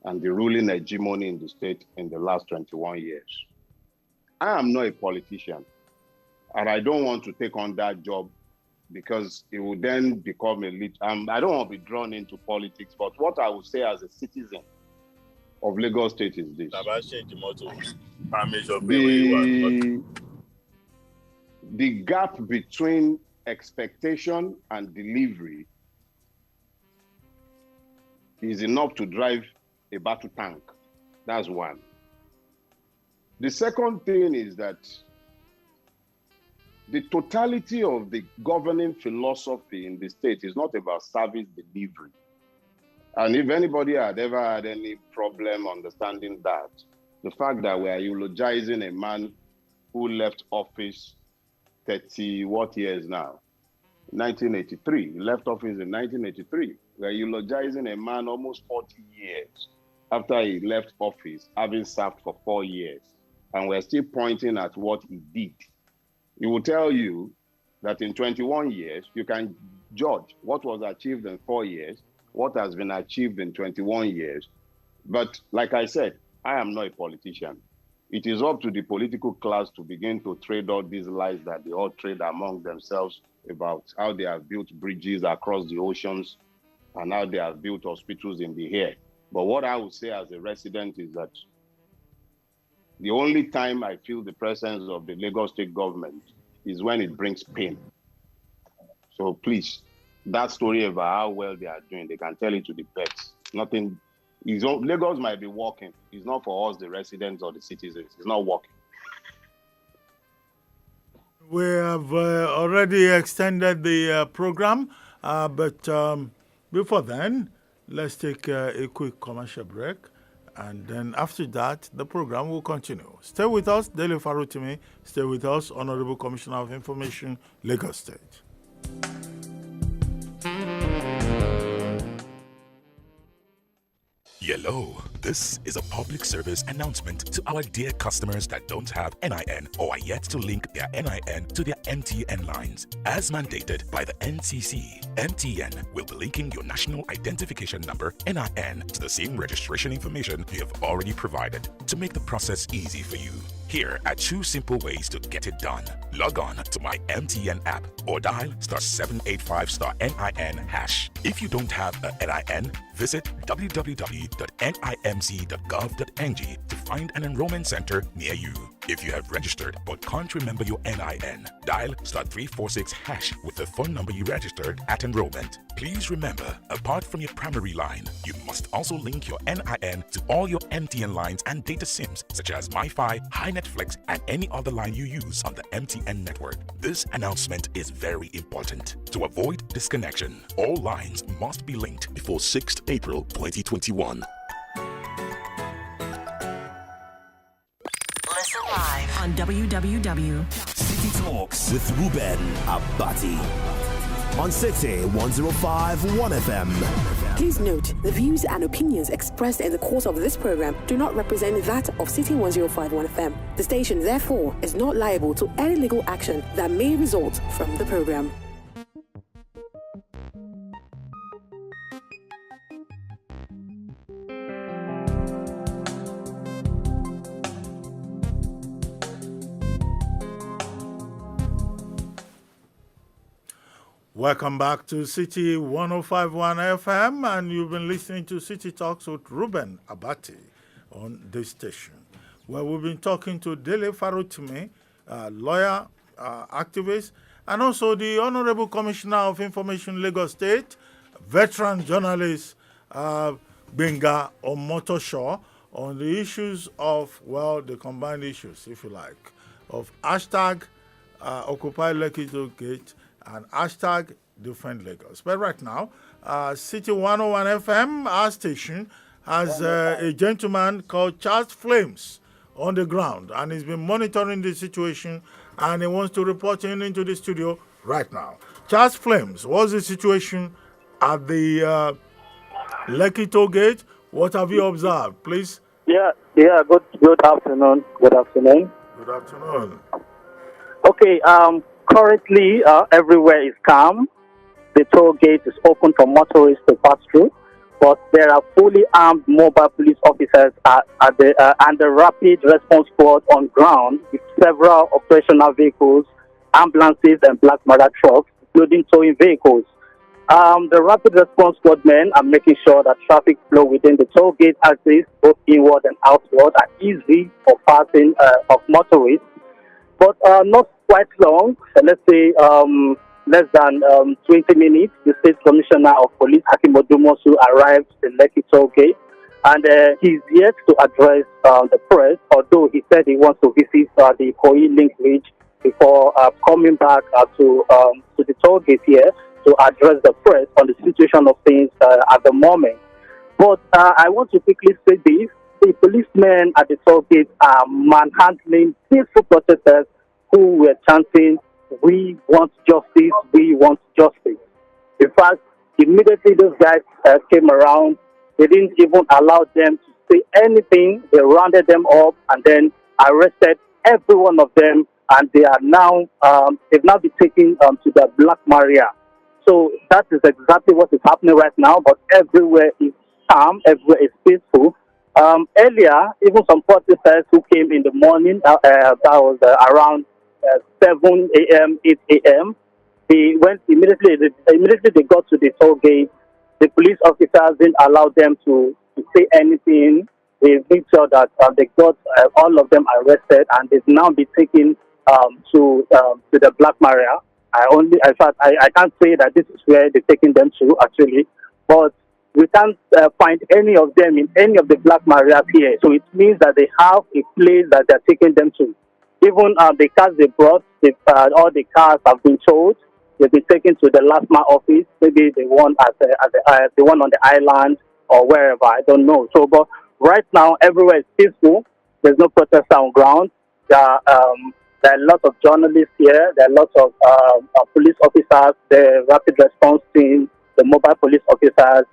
and the ruling hegemony in the state in the last 21 years. I am not a politician, and I don't want to take on that job because it will then become a lead. I don't want to be drawn into politics, but what I would say as a citizen of Lagos State is this. The gap between expectation and delivery is enough to drive a battle tank. That's one. The second thing is that the totality of the governing philosophy in the state is not about service delivery. And if anybody had ever had any problem understanding that, the fact that we are eulogizing a man who left office 30 years now? 1983. He left office in 1983. We are eulogizing a man almost 40 years after he left office, having served for 4 years. And we're still pointing at what he did. He will tell you that in 21 years, you can judge what was achieved in 4 years, what has been achieved in 21 years. But like I said, I am not a politician. It is up to the political class to begin to trade all these lies that they all trade among themselves about how they have built bridges across the oceans and how they have built hospitals in the air. But what I would say as a resident is that the only time I feel the presence of the Lagos State government is when it brings pain. So please, that story about how well they are doing, they can tell it to the pets. Nothing. Lagos might be working. It's not for us, the residents or the citizens. It's not working. We have already extended the program, but before then, let's take a quick commercial break. And then after that, the program will continue. Stay with us, Dele Farotimi. Stay with us, Honorable Commissioner of Information, Lagos State. Hello, this is a public service announcement to our dear customers that don't have NIN or are yet to link their NIN to their MTN lines. As mandated by the NCC, MTN will be linking your national identification number NIN to the same registration information you have already provided to make the process easy for you. Here are 2 simple ways to get it done. Log on to my MTN app or dial *785*NIN#. If you don't have a NIN, visit www.nimc.gov.ng to find an enrollment center near you. If you have registered but can't remember your NIN, dial *346# with the phone number you registered at enrollment. Please remember, apart from your primary line, you must also link your NIN to all your MTN lines and data SIMs such as MiFi, HiNetflix, and any other line you use on the MTN network. This announcement is very important. To avoid disconnection, all lines must be linked before 6th April 2021. Listen live on www. City Talks with Reuben Abati on City 105.1 FM. Please note, the views and opinions expressed in the course of this program do not represent that of City 105.1 FM. The station, therefore, is not liable to any legal action that may result from the program. Welcome back to City 105.1 FM, and you've been listening to City Talks with Reuben Abati on this station, where we've been talking to Dele Farotimi, lawyer, activist, and also the Honorable Commissioner of Information, Lagos State, veteran journalist, Benga Omotosho on the issues of, well, the combined issues, if you like, of hashtag Occupy Lekki Tollgate and hashtag Defend Lagos. But right now, City 101 FM, our station, has a gentleman called Charles Flames on the ground, and he's been monitoring the situation, and he wants to report into the studio right now. Charles Flames, what's the situation at the Lekki Tollgate? What have you observed, please? Yeah. Good afternoon. Good afternoon. Good afternoon. Okay. Currently, everywhere is calm. The toll gate is open for motorists to pass through, but there are fully armed mobile police officers and the rapid response squad on ground with several operational vehicles, ambulances, and black matter trucks, including towing vehicles. The rapid response squad men are making sure that traffic flow within the toll gate axis, both inward and outward, are easy for passing of motorists, but not quite long. Let's say less than 20 minutes. The State Commissioner of Police, Hakim Odumosu, arrived in Lekki toll gate, and he's yet to address the press, although he said he wants to visit the Koi Link Bridge before coming back to the toll gate here to address the press on the situation of things at the moment. But I want to quickly say this. The policemen at the toll gate are manhandling peaceful protesters who were chanting, "We want justice, we want justice." In fact, immediately those guys came around, they didn't even allow them to say anything. They rounded them up and then arrested every one of them, and they are now, they've now been taken to the Black Maria. So that is exactly what is happening right now, but everywhere is calm, everywhere is peaceful. Earlier, even some protesters who came in the morning, that was around 7 a.m., 8 a.m., they went immediately they got to the toll gate. The police officers didn't allow them to say anything. They made sure that they got all of them arrested, and they've now been taken to the Black Maria. In fact, I can't say that this is where they're taking them to, actually, but we can't find any of them in any of the Black Marias here. So it means that they have a place that they're taking them to. Even the cars they brought, all the cars have been towed. They've been taken to the LASMA office, maybe the one the one on the island or wherever, I don't know. So, but right now, everywhere is peaceful. There's no protest on ground. There are a lot of journalists here. There are lots of police officers, the rapid response team, the mobile police officers.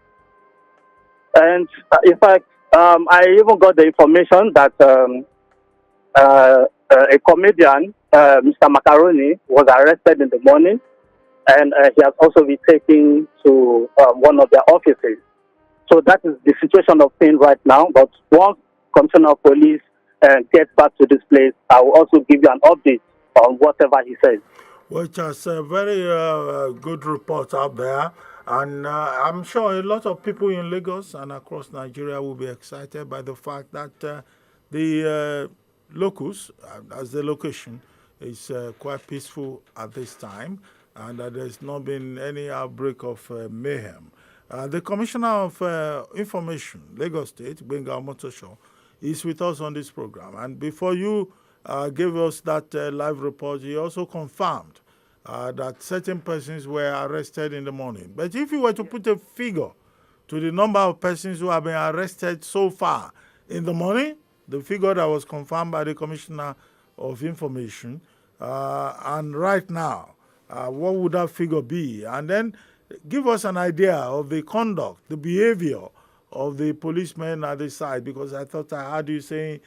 And in fact, I even got the information that a comedian, Mr. Macaroni, was arrested in the morning, and he has also been taken to one of their offices. So that is the situation of things right now. But once Commissioner of Police gets back to this place, I will also give you an update on whatever he says. Which is a very good report out there. And I'm sure a lot of people in Lagos and across Nigeria will be excited by the fact that the locus, as the location, is quite peaceful at this time, and that there's not been any outbreak of mayhem. The Commissioner of Information, Lagos State, Benga Omotosho, is with us on this program. And before you gave us that live report, he also confirmed that certain persons were arrested in the morning. But if you were to put a figure to the number of persons who have been arrested so far in the morning, the figure that was confirmed by the Commissioner of Information, and right now, what would that figure be? And then give us an idea of the conduct, the behavior of the policemen at the side, because I thought I heard you saying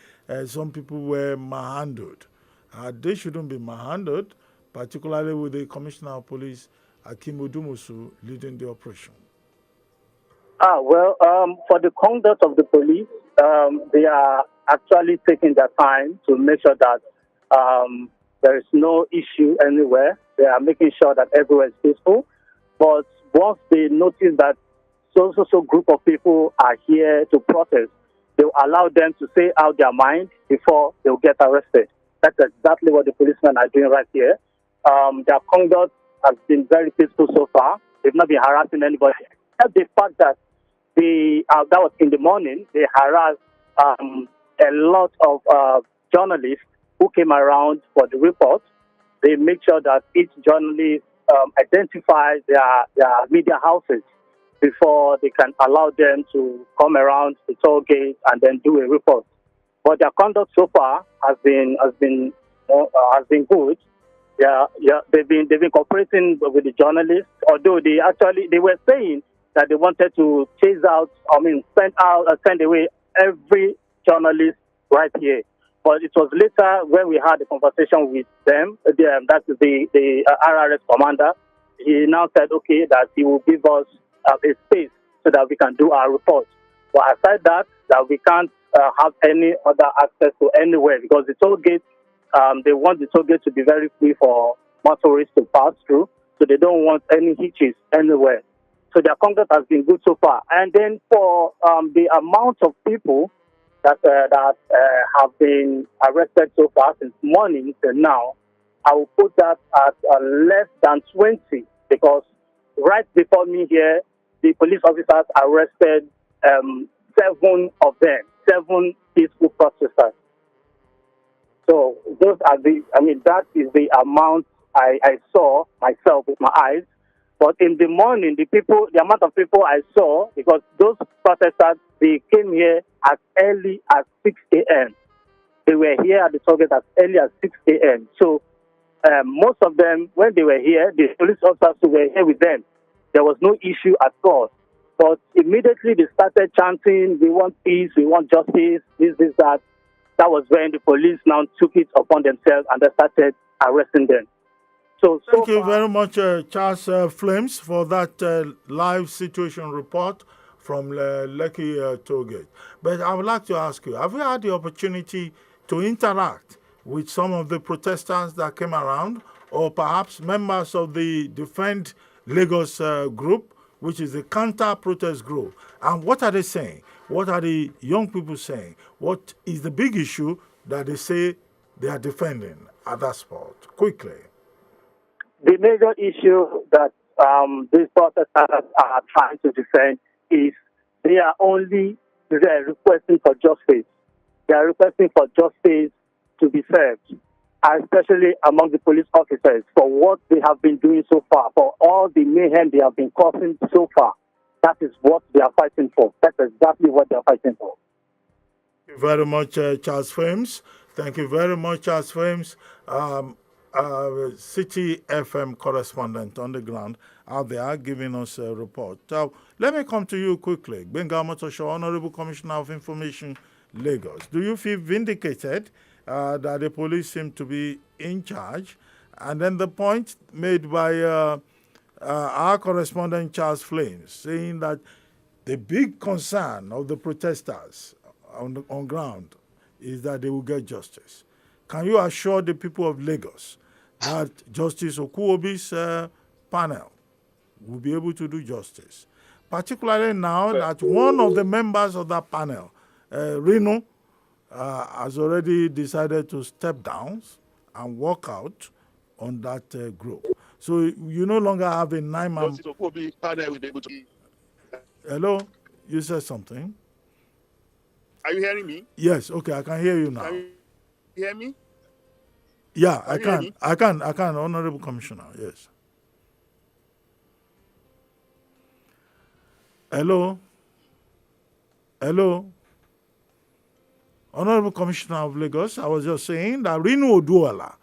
some people were manhandled. They shouldn't be manhandled, particularly with the Commissioner of Police, Hakim Odumosu, leading the operation. For the conduct of the police, they are actually taking their time to make sure that there is no issue anywhere. They are making sure that everywhere is peaceful. But once they notice that so group of people are here to protest, they will allow them to say out their mind before they will get arrested. That's exactly what the policemen are doing right here. Their conduct has been very peaceful so far. They've not been harassing anybody. Except the fact that that was in the morning. They harassed a lot of journalists who came around for the report. They make sure that each journalist identifies their media houses before they can allow them to come around the Tollgate and then do a report. But their conduct so far has been good. They've been cooperating with the journalists. Although they were saying that they wanted to send away every journalist right here. But it was later when we had a conversation with them. That is the RRS commander. He now said, okay, that he will give us a space so that we can do our report. But aside that we can't have any other access to anywhere because the Tollgate, they want the Tollgate to be very free for motorists to pass through. So they don't want any hitches anywhere. So their conduct has been good so far. And then for the amount of people that have been arrested so far since morning till now, I will put that at less than 20 because right before me here, the police officers arrested 7 of them, 7 peaceful protesters. So that is the amount I saw myself with my eyes. But in the morning, the amount of people I saw, because those protesters, they came here as early as 6 a.m. They were here at the Tollgate as early as 6 a.m. So most of them, when they were here, the police officers who were here with them, there was no issue at all. But immediately they started chanting, we want peace, we want justice, this, that. That was when the police now took it upon themselves and they started arresting them. Thank you very much, Charles Flames, for that live situation report from Lekki Tollgate. But I would like to ask you, have you had the opportunity to interact with some of the protesters that came around, or perhaps members of the Defend Lagos group, which is a counter-protest group? And what are they saying? What are the young people saying? What is the big issue that they say they are defending at that spot? Quickly. The major issue that these protesters are trying to defend is they are requesting for justice. They are requesting for justice to be served, especially among the police officers, for what they have been doing so far, for all the mayhem they have been causing so far. That is what they are fighting for. That's exactly what they are fighting for. Thank you very much, Charles Frames. Thank you very much, Charles Frames. City FM correspondent on the ground out there giving us a report. Let me come to you quickly. Benga Motosho, Honorable Commissioner of Information, Lagos. Do you feel vindicated that the police seem to be in charge? And then the point made by our correspondent, Charles Flames, saying that the big concern of the protesters on ground is that they will get justice. Can you assure the people of Lagos that Justice Okuobi's panel will be able to do justice? Particularly now that one of the members of that panel, Reno, has already decided to step down and walk out on that group. So you no longer have a 9-man... Justice Okuobi panel will be able to... Hello? You said something? Are you hearing me? Yes, okay, I can hear you now. Can you hear me? Yeah, I can, Honorable Commissioner, yes. Hello? Honorable Commissioner of Lagos, I was just saying that Reno Oduola,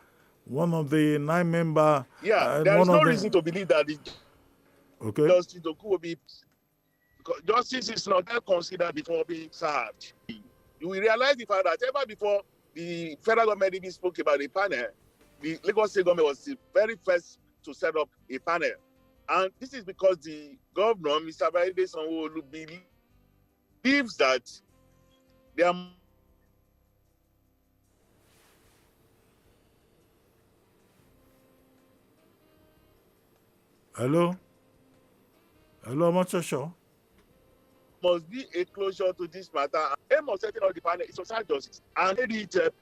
one of the 9-member... Yeah, there is no reason to believe that Justice Okuobi... Justice is not considered before being served. You will realize the fact that ever before the federal government even spoke about a panel, the Lagos State government was the very first to set up a panel. And this is because the governor, Mr. Baide Sanwo-Olu, believes that there are... Hello, Motosho. Must be a closure to this matter. Aim of setting up the panel is social justice. And it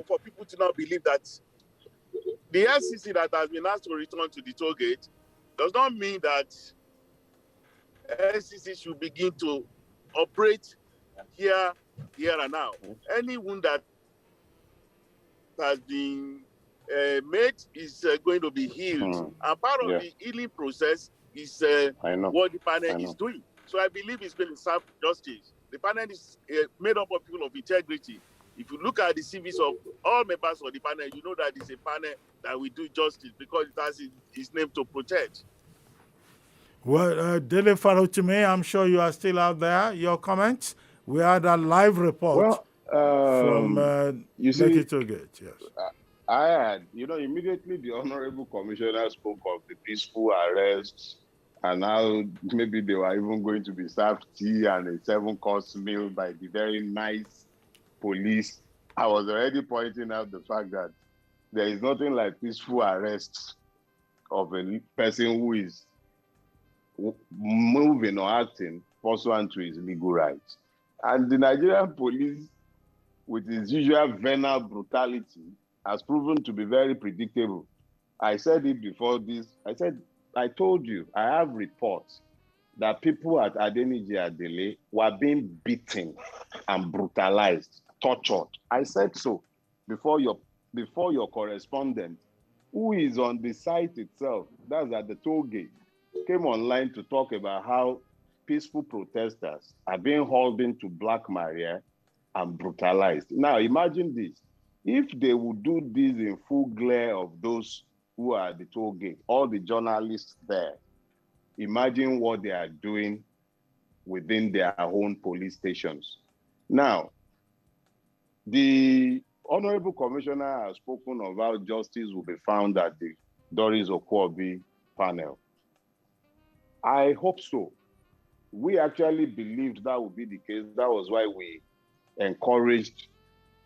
for people to not believe that the FCC that has been asked to return to the Tollgate does not mean that SCC should begin to operate here and now. Any wound that has been made is going to be healed. And part of the healing process is what the panel is doing. So I believe it's going to serve justice. The panel is made up of people of integrity. If you look at the CVs of all members of the panel, you know that it's a panel that will do justice because it has its name to protect. Well, Dele Farochime, I'm sure you are still out there. Your comments? We had a live report from Lekki Tollgate. Yes. I had, immediately the Honorable Commissioner spoke of the peaceful arrests and how maybe they were even going to be served tea and a 7-course meal by the very nice police. I was already pointing out the fact that there is nothing like peaceful arrests of a person who is moving or acting pursuant to his legal rights. And the Nigerian police, with its usual venal brutality, has proven to be very predictable. I said it before this. I told you, I have reports that people at Adeniji Adele were being beaten and brutalized, tortured. I said so before your correspondent, who is on the site itself, that's at the Tollgate, came online to talk about how peaceful protesters are being hauled into Black Maria and brutalized. Now, imagine this. If they would do this in full glare of those who are at the Tollgate, all the journalists there, imagine what they are doing within their own police stations. Now, the Honorable Commissioner has spoken of how justice will be found at the Doris Okwobi panel. I hope so. We actually believed that would be the case. That was why we encouraged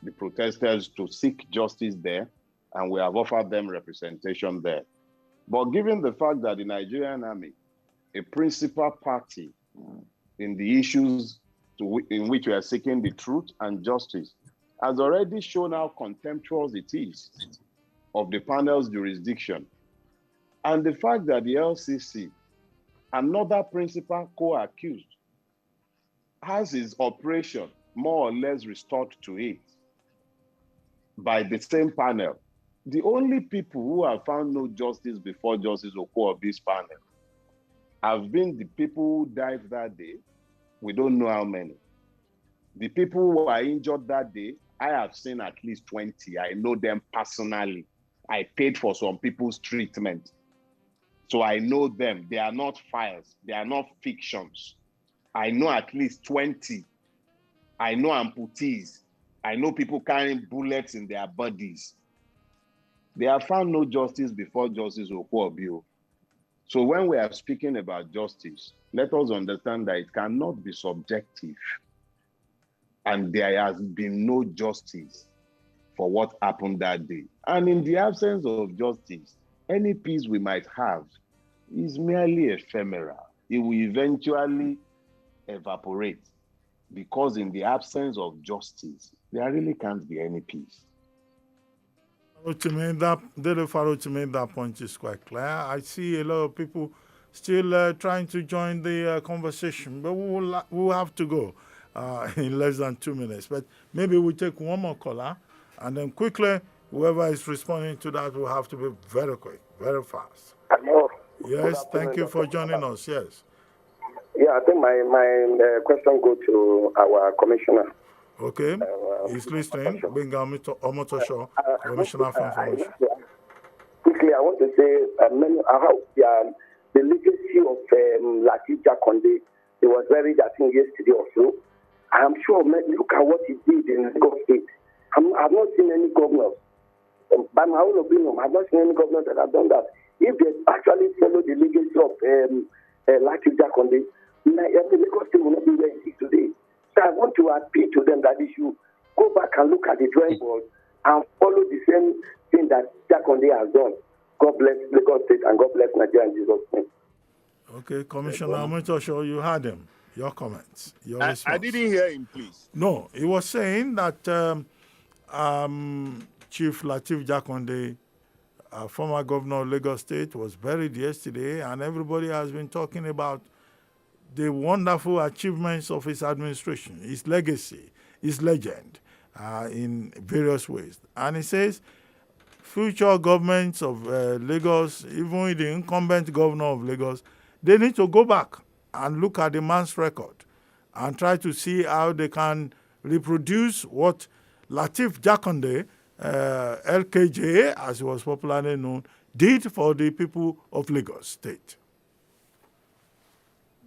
the protesters to seek justice there, and we have offered them representation there. But given the fact that the Nigerian Army, a principal party in the issues in which we are seeking the truth and justice, has already shown how contemptuous it is of the panel's jurisdiction, and the fact that the LCC, another principal co-accused, has his operation more or less restored to it by the same panel. The only people who have found no justice before Justice Okwobi's panel have been the people who died that day. We don't know how many. The people who were injured that day, I have seen at least 20. I know them personally. I paid for some people's treatment. So I know them. They are not files. They are not fictions. I know at least 20. I know amputees. I know people carrying bullets in their bodies. They have found no justice before Justice Okwobi. So when we are speaking about justice, let us understand that it cannot be subjective. And there has been no justice for what happened that day. And in the absence of justice, any peace we might have is merely ephemeral. It will eventually evaporate, because in the absence of justice, there really can't be any peace. That point is quite clear. I see a lot of people still trying to join the conversation, but we'll have to go in less than 2 minutes. But maybe we'll take one more caller, and then quickly, whoever is responding to that will have to be very quick, very fast. Hello. Yes, thank you for joining us. Yes. Yeah, I think my question goes to our commissioner. Okay, he's listening. Benga Omotosho, Commissioner for Information. Quickly, I want to say the legacy of Latif Jakonde, it was buried, I think, yesterday or so. I'm sure, look at what he did in Lagos State. I've not seen any governors, by my own opinion, I've not seen any governors that have done that. If they actually follow the legacy of Latif Jakonde, Lagos State will not be where it is today. So I want to appeal to them that they should go back and look at the drawing board and follow the same thing that Jakonde has done. God bless Lagos State and God bless Nigeria in Jesus' name. Okay, Commissioner Omotosho, you heard him. Your comments, your response. I didn't hear him, please. No, he was saying that Chief Latif Jakonde, former governor of Lagos State, was buried yesterday, and everybody has been talking about the wonderful achievements of his administration, his legacy, his legend in various ways. And he says future governments of Lagos, even the incumbent governor of Lagos, they need to go back and look at the man's record and try to see how they can reproduce what Lateef Jakande, LKJ, as he was popularly known, did for the people of Lagos State.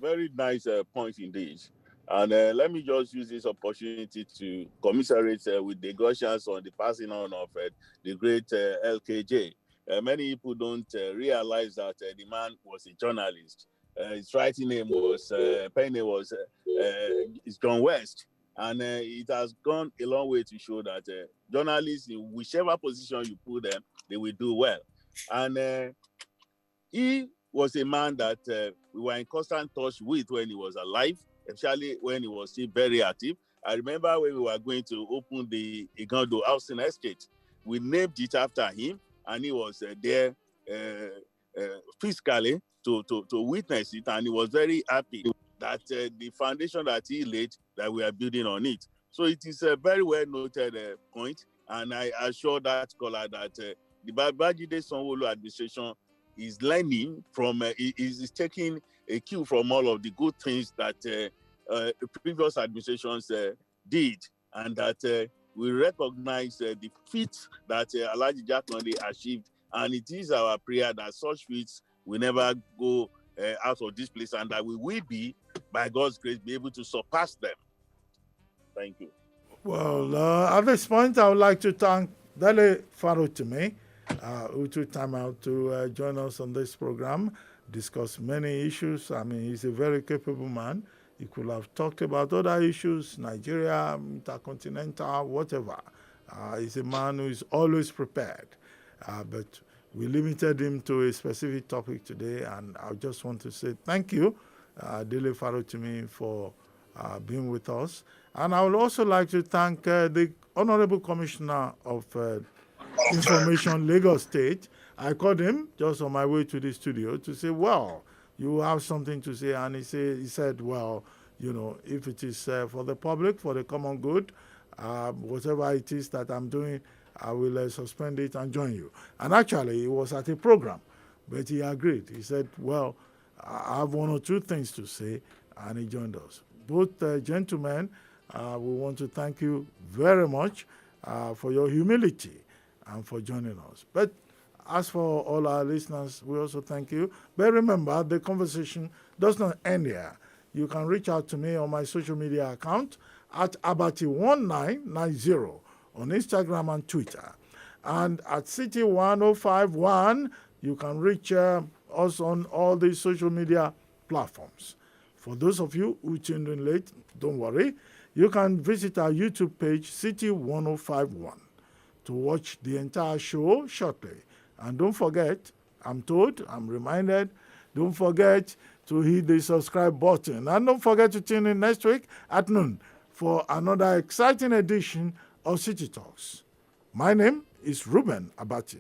Very nice point indeed. And let me just use this opportunity to commiserate with the Gaussians on the passing on of the great LKJ. Many people don't realize that the man was a journalist. His writing name was, pen name was is John West. And it has gone a long way to show that journalists, in whichever position you put them, they will do well. And he was a man that we were in constant touch with when he was alive, especially when he was still very active. I remember when we were going to open the Igando housing estate, we named it after him, and he was there physically to witness it, and he was very happy that the foundation that he laid, that we are building on it. So it is a very well noted point, and I assure that scholar that the Babajide Sanwo-Olu administration is learning from, is taking a cue from all of the good things that previous administrations did, and that we recognize the feats that Alhaji Jakande achieved, and it is our prayer that such feats will never go out of this place, and that we will be, by God's grace, be able to surpass them. Thank you. Well, at this point, I would like to thank Dele Farotimi, who took time out to join us on this program, discuss many issues. I mean, he's a very capable man. He could have talked about other issues, Nigeria, intercontinental, whatever. He's a man who is always prepared. But we limited him to a specific topic today, and I just want to say thank you, Dele Farotimi, for being with us. And I would also like to thank the Honorable Commissioner of Information, Lagos State. I called him just on my way to the studio to say, well, you have something to say. And he said, well, you know, if it is for the public, for the common good, whatever it is that I'm doing, I will suspend it and join you. And actually, he was at a program, but he agreed. He said, well, I have one or two things to say, and he joined us. Both gentlemen, we want to thank you very much for your humility and for joining us. But as for all our listeners, we also thank you. But remember, the conversation does not end here. You can reach out to me on my social media account at Abati1990 on Instagram and Twitter. And at City1051, you can reach us on all the social media platforms. For those of you who tuned in late, don't worry. You can visit our YouTube page, City1051, to watch the entire show shortly. And don't forget, I'm reminded, don't forget to hit the subscribe button. And don't forget to tune in next week at noon for another exciting edition of City Talks. My name is Reuben Abati.